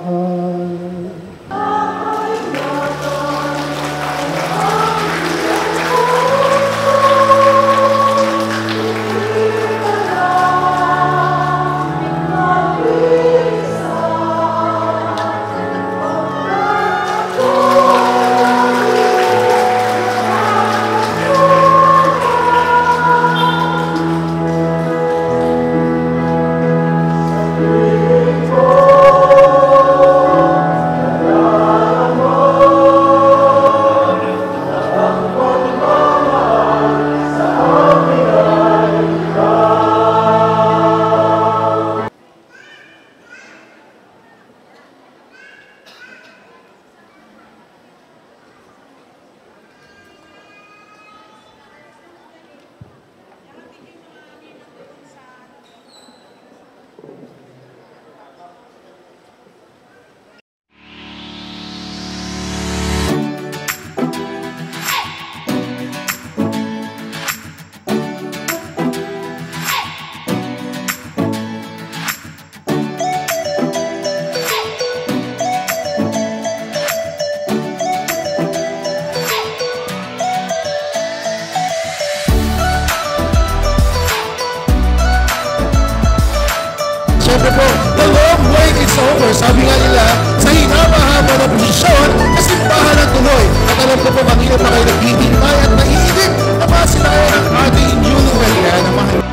The long wait is over. Sabi nga nila, sa hinama-haba ng posisyon, kasimbahan ang tuloy. At alam ko po, kanina pa kayo naghihintay at naiinip na masilayan ang ating newlywed na mahal.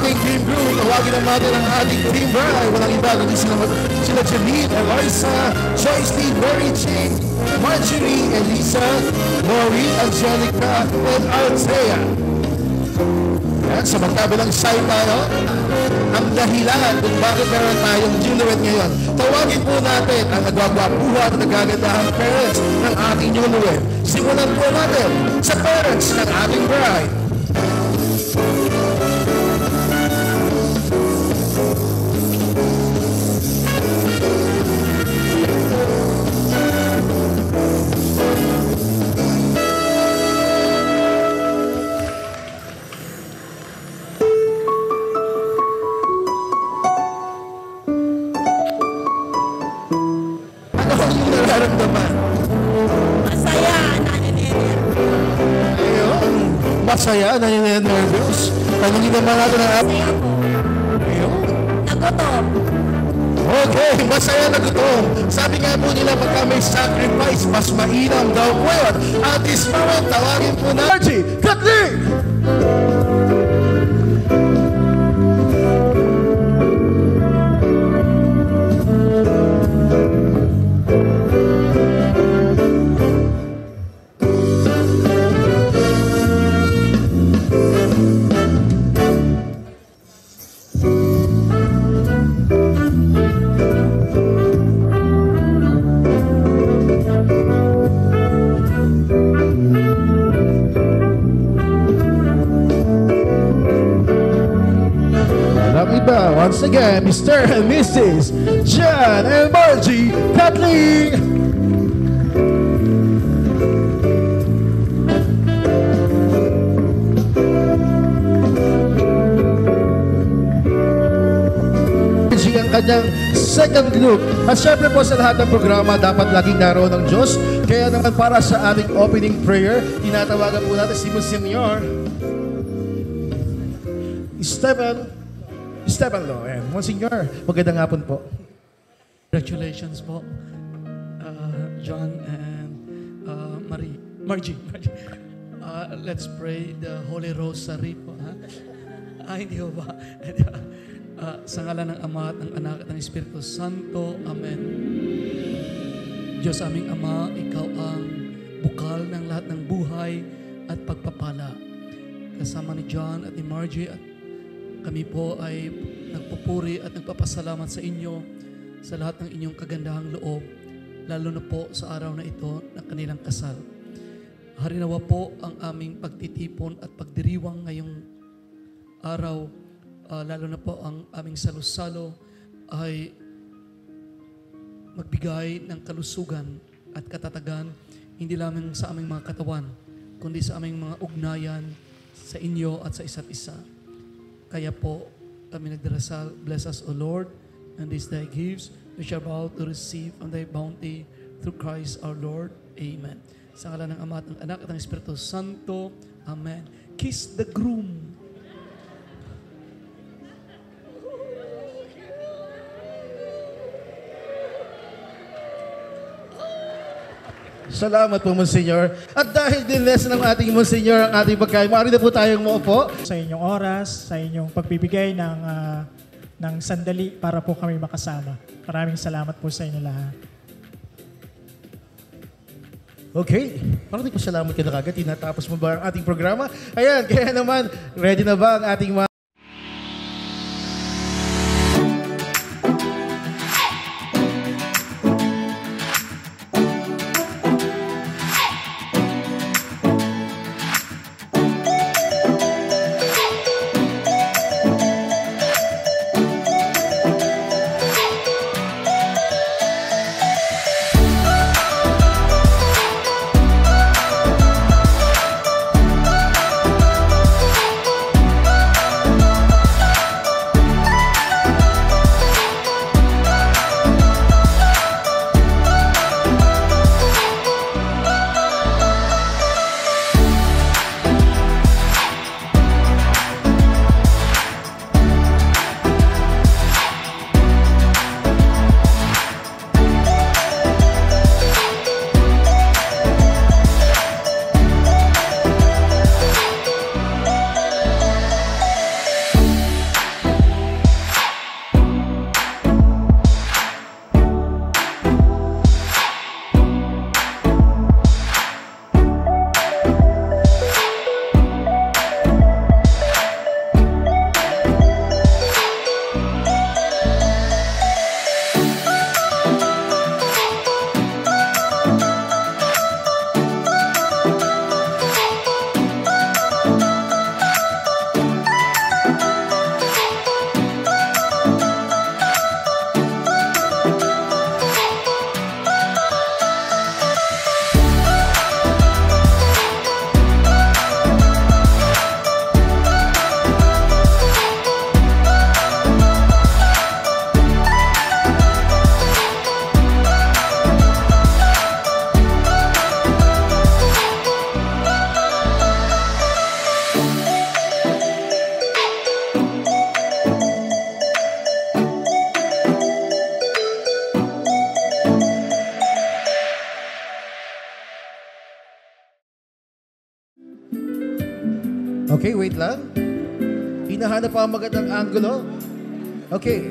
ating team crew. Tawagin ang natin ang ating team bride. Walang iba kundi sila Janine, Eloisa, Joyce Lee, Mary Jane, Marjorie, Elisa, Maureen, Angelica, and Althea. Yan, sa magkabilang side tayo, ang dahilan kung bakit meron tayong newlywed ngayon. Tawagin po natin ang nagwagwapuhan at nagagandahang parents ng ating newlywed. Simulan po natin sa parents ng ating bride. Masaya, naninervous. Tanungin naman natin ang Masaya po. Ayun. Nagutom. Okay, masaya na gutom. Sabi nga po nila, pagka may sacrifice, mas mainam daw po yun. At this moment, tawagin po na Archie Kathleen! Once again, Mr. and Mrs. John and Margie Kathleen. Ang kanyang second look. At syempre po sa lahat ng programa, dapat laging naroon ng Diyos. Kaya naman para sa ating opening prayer, tinatawagan po natin si Monsignor Stephen Lo. And Monsignor, magandang hapon po. Congratulations po, John and Margie. Let's pray the Holy Rosary po. Hindi ho ba? Sa ngalan ng Ama at ng Anak at ng Espiritu Santo. Amen. Diyos aming Ama, Ikaw ang bukal ng lahat ng buhay at pagpapala. Kasama ni John at ni Margie at kami po ay nagpupuri at nagpapasalamat sa inyo sa lahat ng inyong kagandahang loob, lalo na po sa araw na ito ng kanilang kasal. Harinawa po ang aming pagtitipon at pagdiriwang ngayong araw, lalo na po ang aming salo-salo ay magbigay ng kalusugan at katatagan, hindi lamang sa aming mga katawan, kundi sa aming mga ugnayan sa inyo at sa isa't isa. Kaya po, kami nagdarasal, bless us, O Lord, and these thy gifts, which are about to receive from thy bounty through Christ our Lord. Amen. Sa ngalan ng Ama at ng Anak at ng Espiritu Santo. Amen. Kiss the groom. Salamat po, Monsignor. At dahil dinless ng ating Monsignor ang ating pagkain, maaari na po tayong maupo. Sa inyong oras, sa inyong pagbibigay ng sandali para po kami makasama. Maraming salamat po sa inyo lahat. Okay. Maraming po salamat kayo na kagad. Tinatapos mo ba ang ating programa? Ayan, kaya naman, ready na ba ang ating mga Okay, wait lang. Hinahanap pa ang magandang angulo. Okay.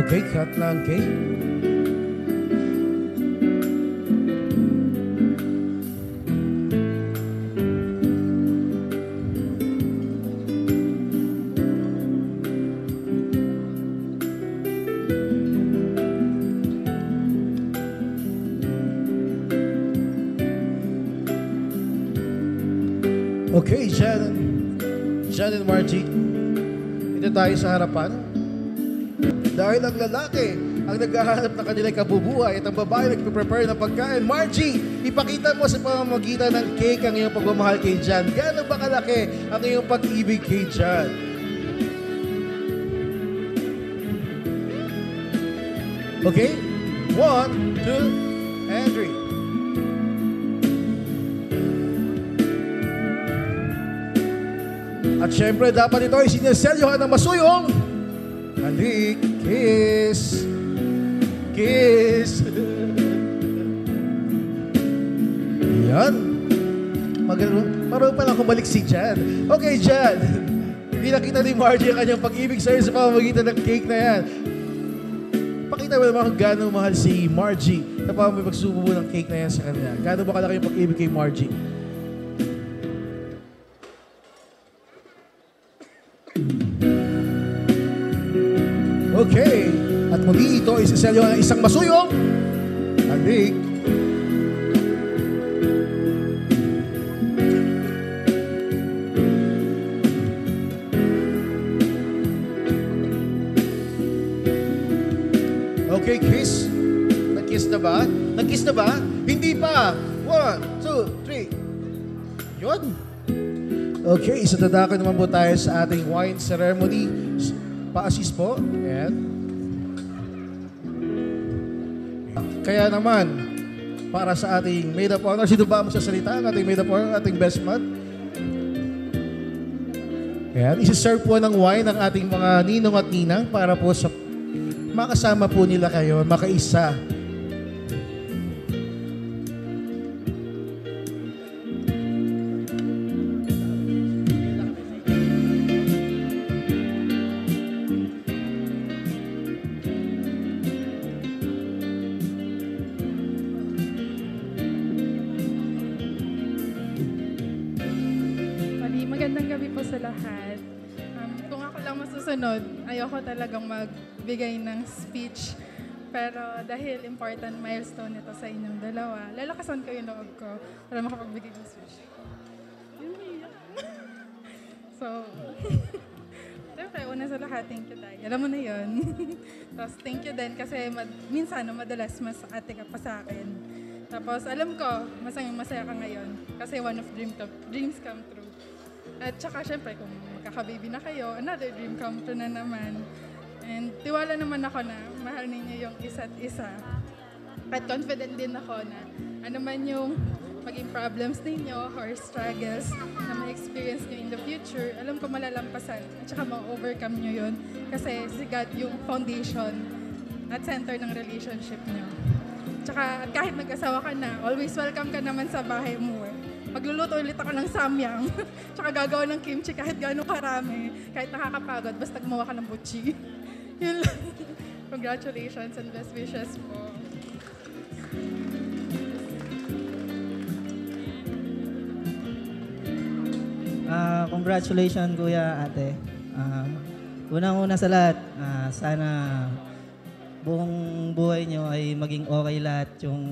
Okay, cut lang, okay? Okay, Jan and Margie, ito tayo sa harapan. Dahil ang lalaki ang naghahanap ng kanilang kabubuhay at ang babae nagpe-prepare ng pagkain. Margie, ipakita mo sa pamamagitan ng cake ang iyong pagmamahal kay Jan. Gaano ba kalaki ang iyong pag-ibig kay Jan? Okay? 1, 2, and 3. At syempre, dapat ito ay sinaselyohan ng masuyong. Halik, kiss, kiss. Yan. Parang palang kumalik si Jan. Okay, Jan. Pinakita ni Margie ang kanyang pag-ibig sa'yo sa pamamagitan ng cake na yan. Pakita mo naman kung gano'ng mahal si Margie na parang may pagsubo ng cake na yan sa kanya. Gano'n ba kalaki yung pag-ibig kay Margie? Okay. At muli ito isaselyo ng isang masuyong halik. Okay, kiss. Nag-kiss na ba? Nag-kiss na ba? Hindi pa. 1, 2, 3. Yun. Okay, isa tadaka naman po tayo sa ating wine ceremony. Pa-assist po. Ayan. Kaya naman, para sa ating maid of honor, sino ba magsasalita ang ating maid of honor, ating best man? Ayan, isi-serve po ng wine ang ating mga ninong at ninang para po sa makasama po nila kayo, makaisa. Magandang gabi po sa lahat. Kung ako lang masusunod, ayoko talagang magbigay ng speech. Pero dahil important milestone ito sa inyong dalawa, lalakasan ko yung loob ko para makapagbigay ng speech. So, siyempre, una sa lahat, thank you, Day. Alam mo na yun. Tapos, thank you din kasi minsan, madalas mas ate ka pa sa akin. Tapos, alam ko, masaya ka ngayon kasi one of dreams come true. At saka syempre kung magkakababy na kayo, another dream come true na naman. And tiwala naman ako na mahal ninyo yung isa't isa. At confident din ako na ano man yung maging problems ninyo or struggles na ma-experience nyo in the future, alam ko malalampasan at saka ma-overcome nyo yun. Kasi si God yung foundation at center ng relationship nyo. Tsaka kahit mag-asawa ka na, always welcome ka naman sa bahay mo. Magluluto ulit ako ng samyang. Tsaka gagawa ng kimchi kahit gano'ng karami. Kahit nakakapagod, basta gumawa ka ng butchi. Yun lang. Congratulations and best wishes po. Congratulations, Kuya, Ate. Unang-una sa lahat, sana buong buhay nyo ay maging okay lahat yung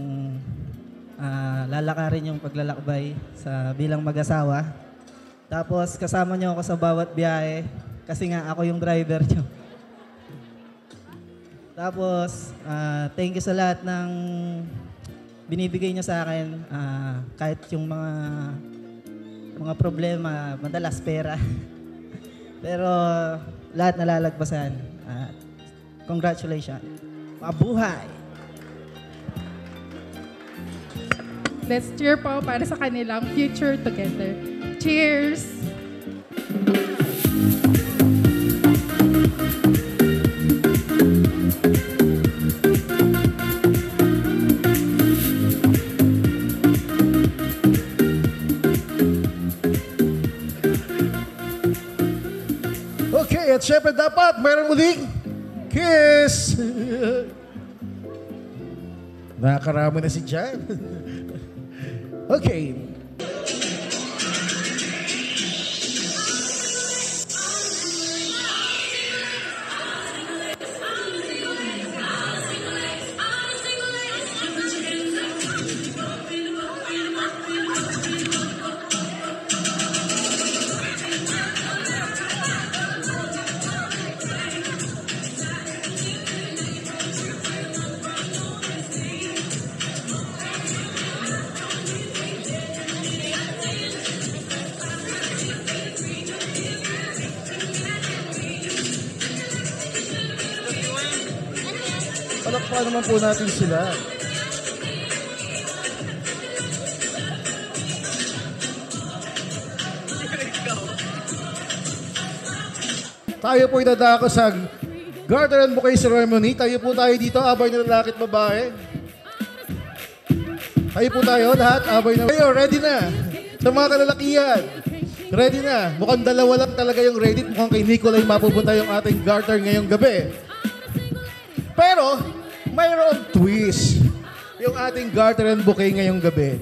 lalakarin yung paglalakbay sa bilang mag-asawa. Tapos kasama nyo ako sa bawat biyahe kasi nga ako yung driver nyo. Tapos thank you sa lahat ng binibigay nyo sa akin. Kahit yung mga problema, madalas pera. Pero lahat nalalagpasan. Congratulations. Mabuhay! Let's cheer po para sa kanilang future together. Cheers! syempre dapat mayroon muling kiss. Nakakarami na si Jan. Okay. Palakpakan naman po natin sila. Tayo po idadako sa Garter and Bouquet Ceremony. Tayo po tayo dito, abay na lalaki at babae. Tayo po tayo, lahat, abay na. Tayo, ready na. Sa mga kalalakihan. Ready na. Mukhang dalawa lang talaga yung ready. Mukhang kay Nicolay mapupunta yung ating Garter ngayong gabi. Pero, mayroon twist. Yung ating Garter and Bouquet ngayong gabi.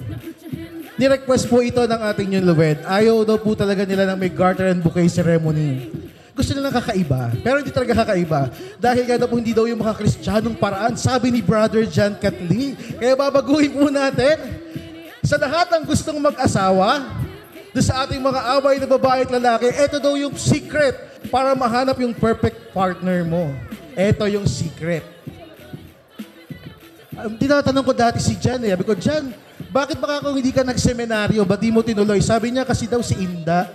Ni-request po ito ng ating newlywed. Ayaw daw po talaga nila ng may Garter and Bouquet ceremony. Gusto nilang kakaiba, pero hindi talaga kakaiba. Dahil nga po hindi daw yung mga Kristiyanong paraan, sabi ni Brother John Catli. Kaya babaguhin po natin sa lahat ng gustong mag-asawa, doon sa ating mga away na babae at lalaki, ito daw yung secret para mahanap yung perfect partner mo. Ito yung secret. Tinatanong ko dati si Jan sabi ko, Jan, bakit baka kung hindi ka nagseminaryo, ba't di mo tinuloy? Sabi niya kasi daw si Inda,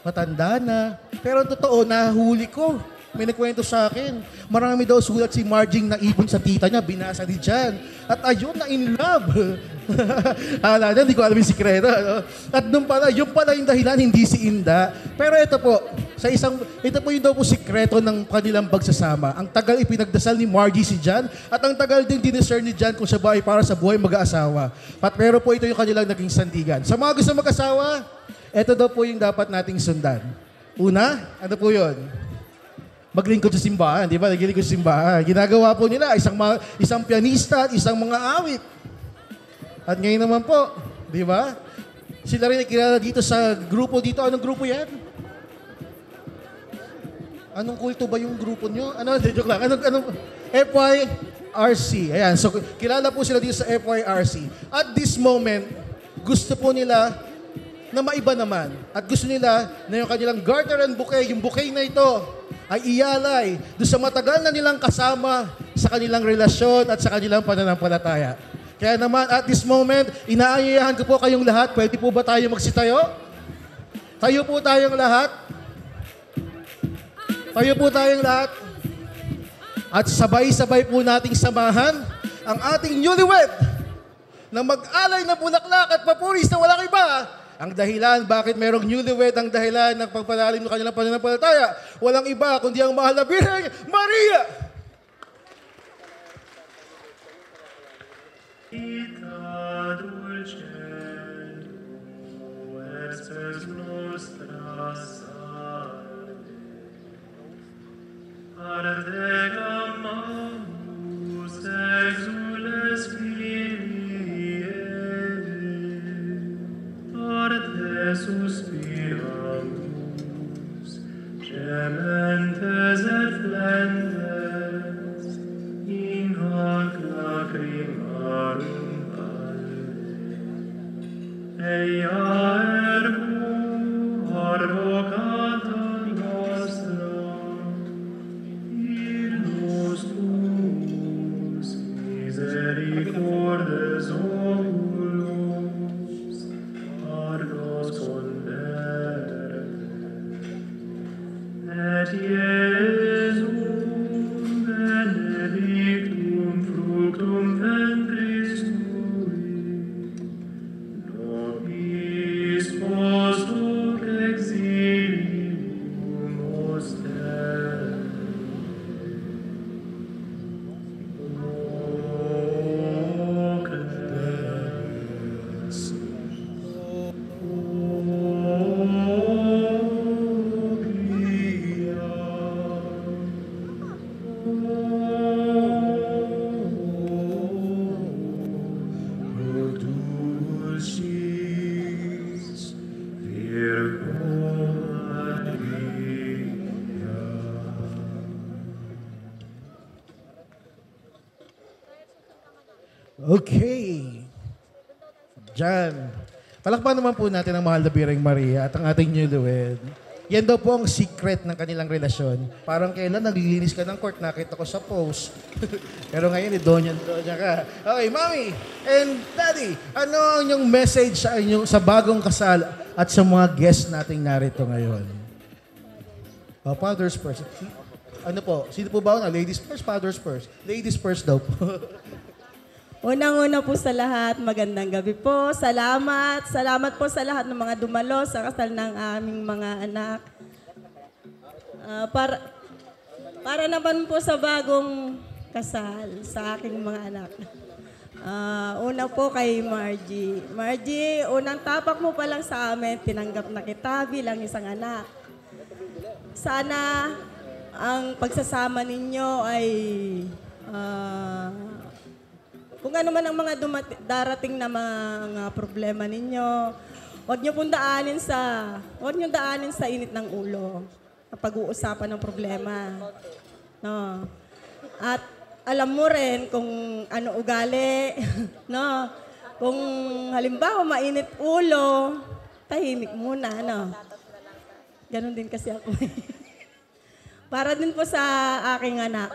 matanda na. Pero totoo, nahuli ko. May nagkwento sa akin. Marami daw sulat si Marging na ipon sa tita niya, binasa ni Jan. At ayun, na in love. Hala na, hindi ko alam yung sikreto. At doon pala, yung pala yung dahilan, hindi si Inda. Pero ito po, ito po yung daw po sikreto ng kanilang pagsasama. Ang tagal ipinagdasal ni Margie si Jan, at ang tagal din diniscern ni Jan kung siya ba ay para sa buhay mag-aasawa. Pero po ito yung kanilang naging sandigan. Sa mga gusto mag-asawa, ito daw po yung dapat nating sundan. Una, ano po yun? Maglingkod sa simbahan, di ba? Naglingkod sa simbahan. Ginagawa po nila, isang pianista at isang mga awit. At ngayon naman po, di ba? Sila rin nakilala dito sa grupo dito. Anong grupo yan? Anong kulto ba yung grupo nyo? Joke lang. Anong FYRC. Ayan, so kilala po sila dito sa FYRC. At this moment, gusto po nila na maiba naman. At gusto nila na yung kanilang Garter and Bouquet, yung bouquet na ito, ay iyalay doon sa matagal na nilang kasama sa kanilang relasyon at sa kanilang pananampalataya. Kaya naman, at this moment, inaayayahan ko po kayong lahat. Pwede po ba tayo magsitayo? Tayo po tayong lahat. Tayo po tayong lahat. At sabay-sabay po nating samahan ang ating newlywed na mag-alay na bulaklak at papuris na walang iba. Ang dahilan, bakit merong newlywed, ang dahilan ng pagpalalim ng kanilang pananampalataya, walang iba kundi ang mahal na Birheng Maria! Ita dulce, estes nostra salve, ardegam amus exules Kyrie, arte suspiramus, gementes et flentes, in hoc lacrimarum Eia ergo advocata nostra, in Dulcis Virgo Maria. Okay. Diyan. Palakpan naman po natin ang mahal na Bireng Maria at ang ating newlywed. Yan daw po ang secret ng kanilang relasyon. Parang kailan naglilinis ka ng court, nakita ko sa post. Pero ngayon, donya ka. Okay, Mommy and Daddy, ano ang inyong message sa inyong sa bagong kasal at sa mga guests nating narito ngayon? Fathers first. Ano po? Sino po ba una? Ladies first, fathers first. Ladies first daw po. Unang-una po sa lahat, magandang gabi po. Salamat. Salamat po sa lahat ng mga dumalo sa kasal ng aming mga anak. Para naman po sa bagong kasal sa aking mga anak. Una po kay Margie. Margie, unang tapak mo pa lang sa amin, tinanggap na kita bilang isang anak. Sana ang pagsasama ninyo ay kung ano man ang mga darating na mga problema ninyo, huwag niyo daanin sa init ng ulo na pag-uusapan ng problema. No. At alam mo rin kung ano ugali, no. Kung halimbawa mainit ulo, tahimik muna, no. Ganon din kasi ako. Para din po sa aking anak,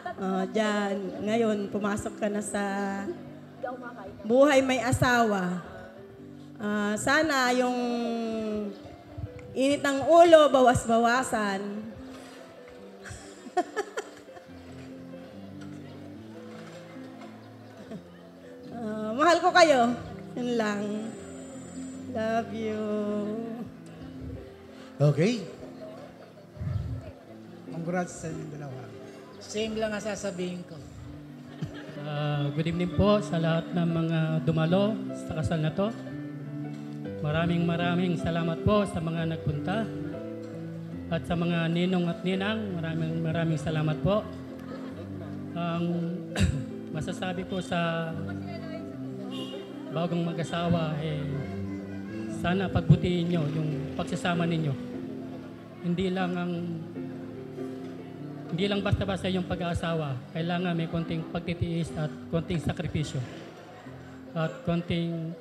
diyan, ngayon pumasok ka na sa buhay may asawa. Sana yung init ng ulo, bawas-bawasan. Mahal ko kayo. Yun lang. Love you. Okay. Congrats sa inyong dalawa. Same lang ang sasabihin ko. Good evening po sa lahat ng mga dumalo sa kasal na to. Maraming salamat po sa mga nagpunta. At sa mga ninong at ninang, maraming salamat po. Ang masasabi ko sa bagong mag-asawa, sana pagbutihin nyo yung pagsasama ninyo. Hindi lang basta-basta yung pag-aasawa. Kailangan may konting pagtitiis at konting sakripisyo. At konting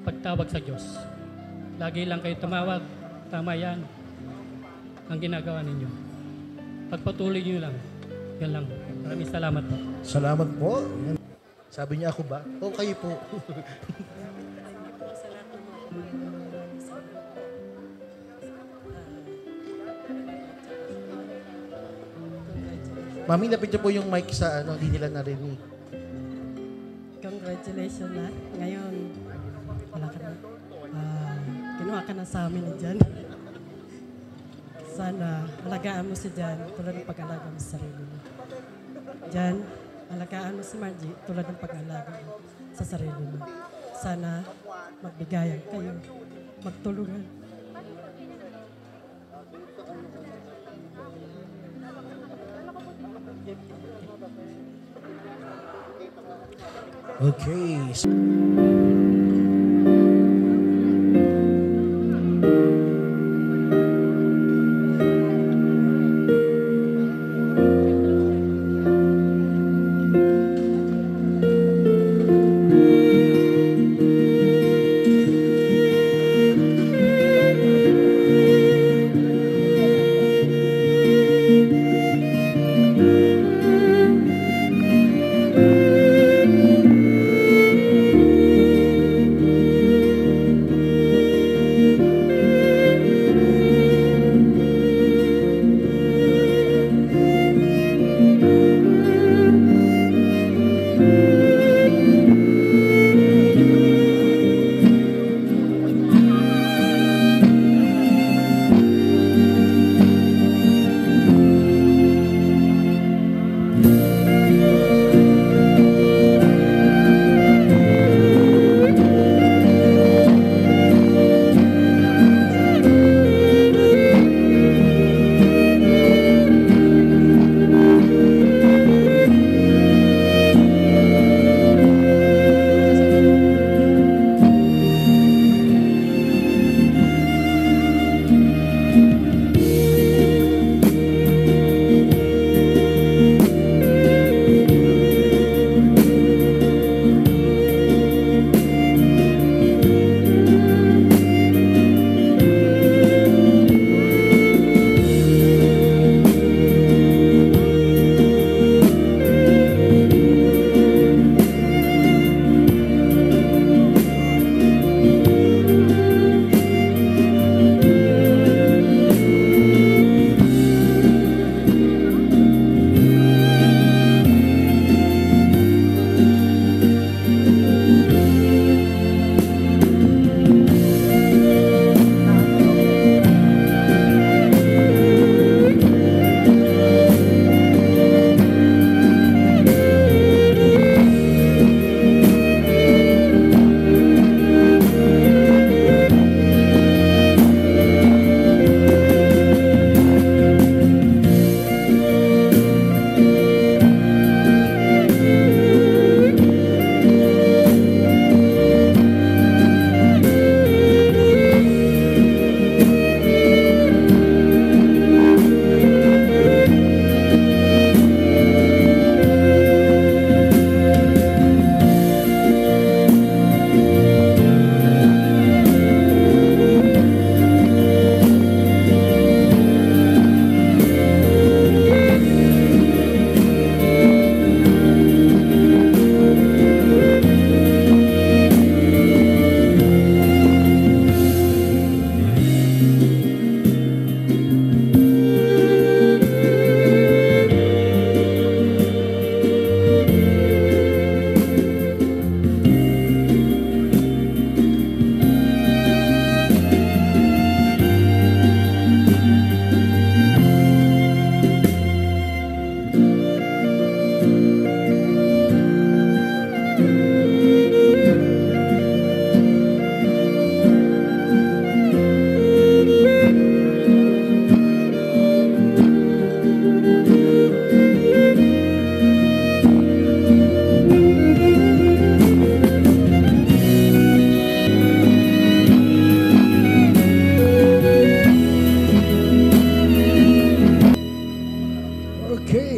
pagtawag sa Diyos. Lagi lang kayo tumawag. Tama yan. Ang ginagawa ninyo. Pagpatuloy nyo lang. Yan lang. Maraming salamat po. Salamat po. Sabi niya ako ba? O kayo po. Mami, lapit niyo po yung mic sa hindi nila narinig. Congratulations na. Ngayon, wala ka na. Kinuha ka na sa amin na dyan. Sana, alagaan mo si Jan tulad ng pag-alaga mo sa sarili mo. Jan, alagaan mo si Margie tulad ng pag-alaga mo sa sarili mo. Sana, magbigayan kayo. Magtulungan. Okay.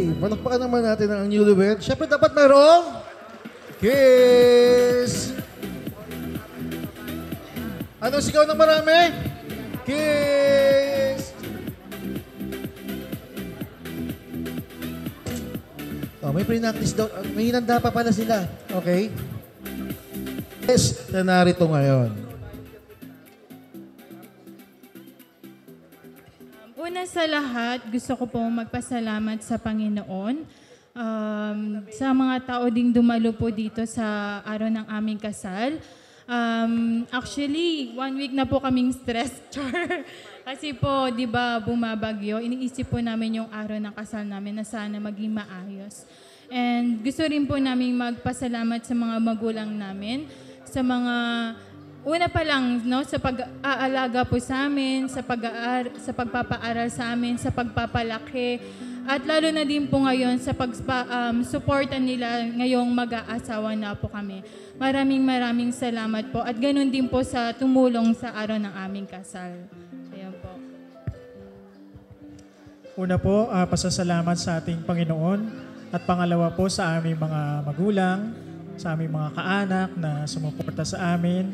Okay, palakpakan naman natin ang newlywed. Siyempre dapat mayroong kiss! Anong sigaw ng marami? Kiss! Oh, may pre-practice daw. May hinanda pa pala sila. Okay? Yes, na narito ngayon. Una sa lahat, gusto ko pong magpasalamat sa Panginoon. Sa mga tao ding dumalo po dito sa araw ng aming kasal. Actually, 1 week na po kaming stressed. Kasi po, di ba, bumabagyo. Iniisip po namin yung araw ng kasal namin na sana maging maayos. And gusto rin po namin magpasalamat sa mga magulang namin, sa mga una pa lang, no, sa pag-aalaga po sa amin, sa pagpapaaral sa amin, sa pagpapalaki, at lalo na din po ngayon sa pag-suporta nila ngayong mag-aasawa na po kami. Maraming salamat po. At ganun din po sa tumulong sa araw ng aming kasal. Ayan po. Una po, pasasalamat sa ating Panginoon. At pangalawa po sa aming mga magulang, sa aming mga kaanak na sumuporta sa amin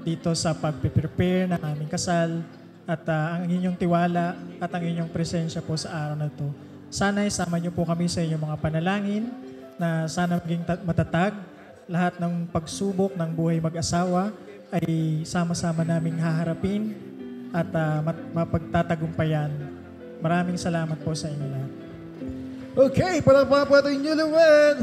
dito sa pag-prepare ng aming kasal at ang inyong tiwala at ang inyong presensya po sa araw na ito. Sana isama niyo po kami sa inyong mga panalangin na sana maging matatag. Lahat ng pagsubok ng buhay mag-asawa ay sama-sama naming haharapin at mapagtatagumpayan. Maraming salamat po sa inyo lahat. Okay, palakpakan po ating newlywed.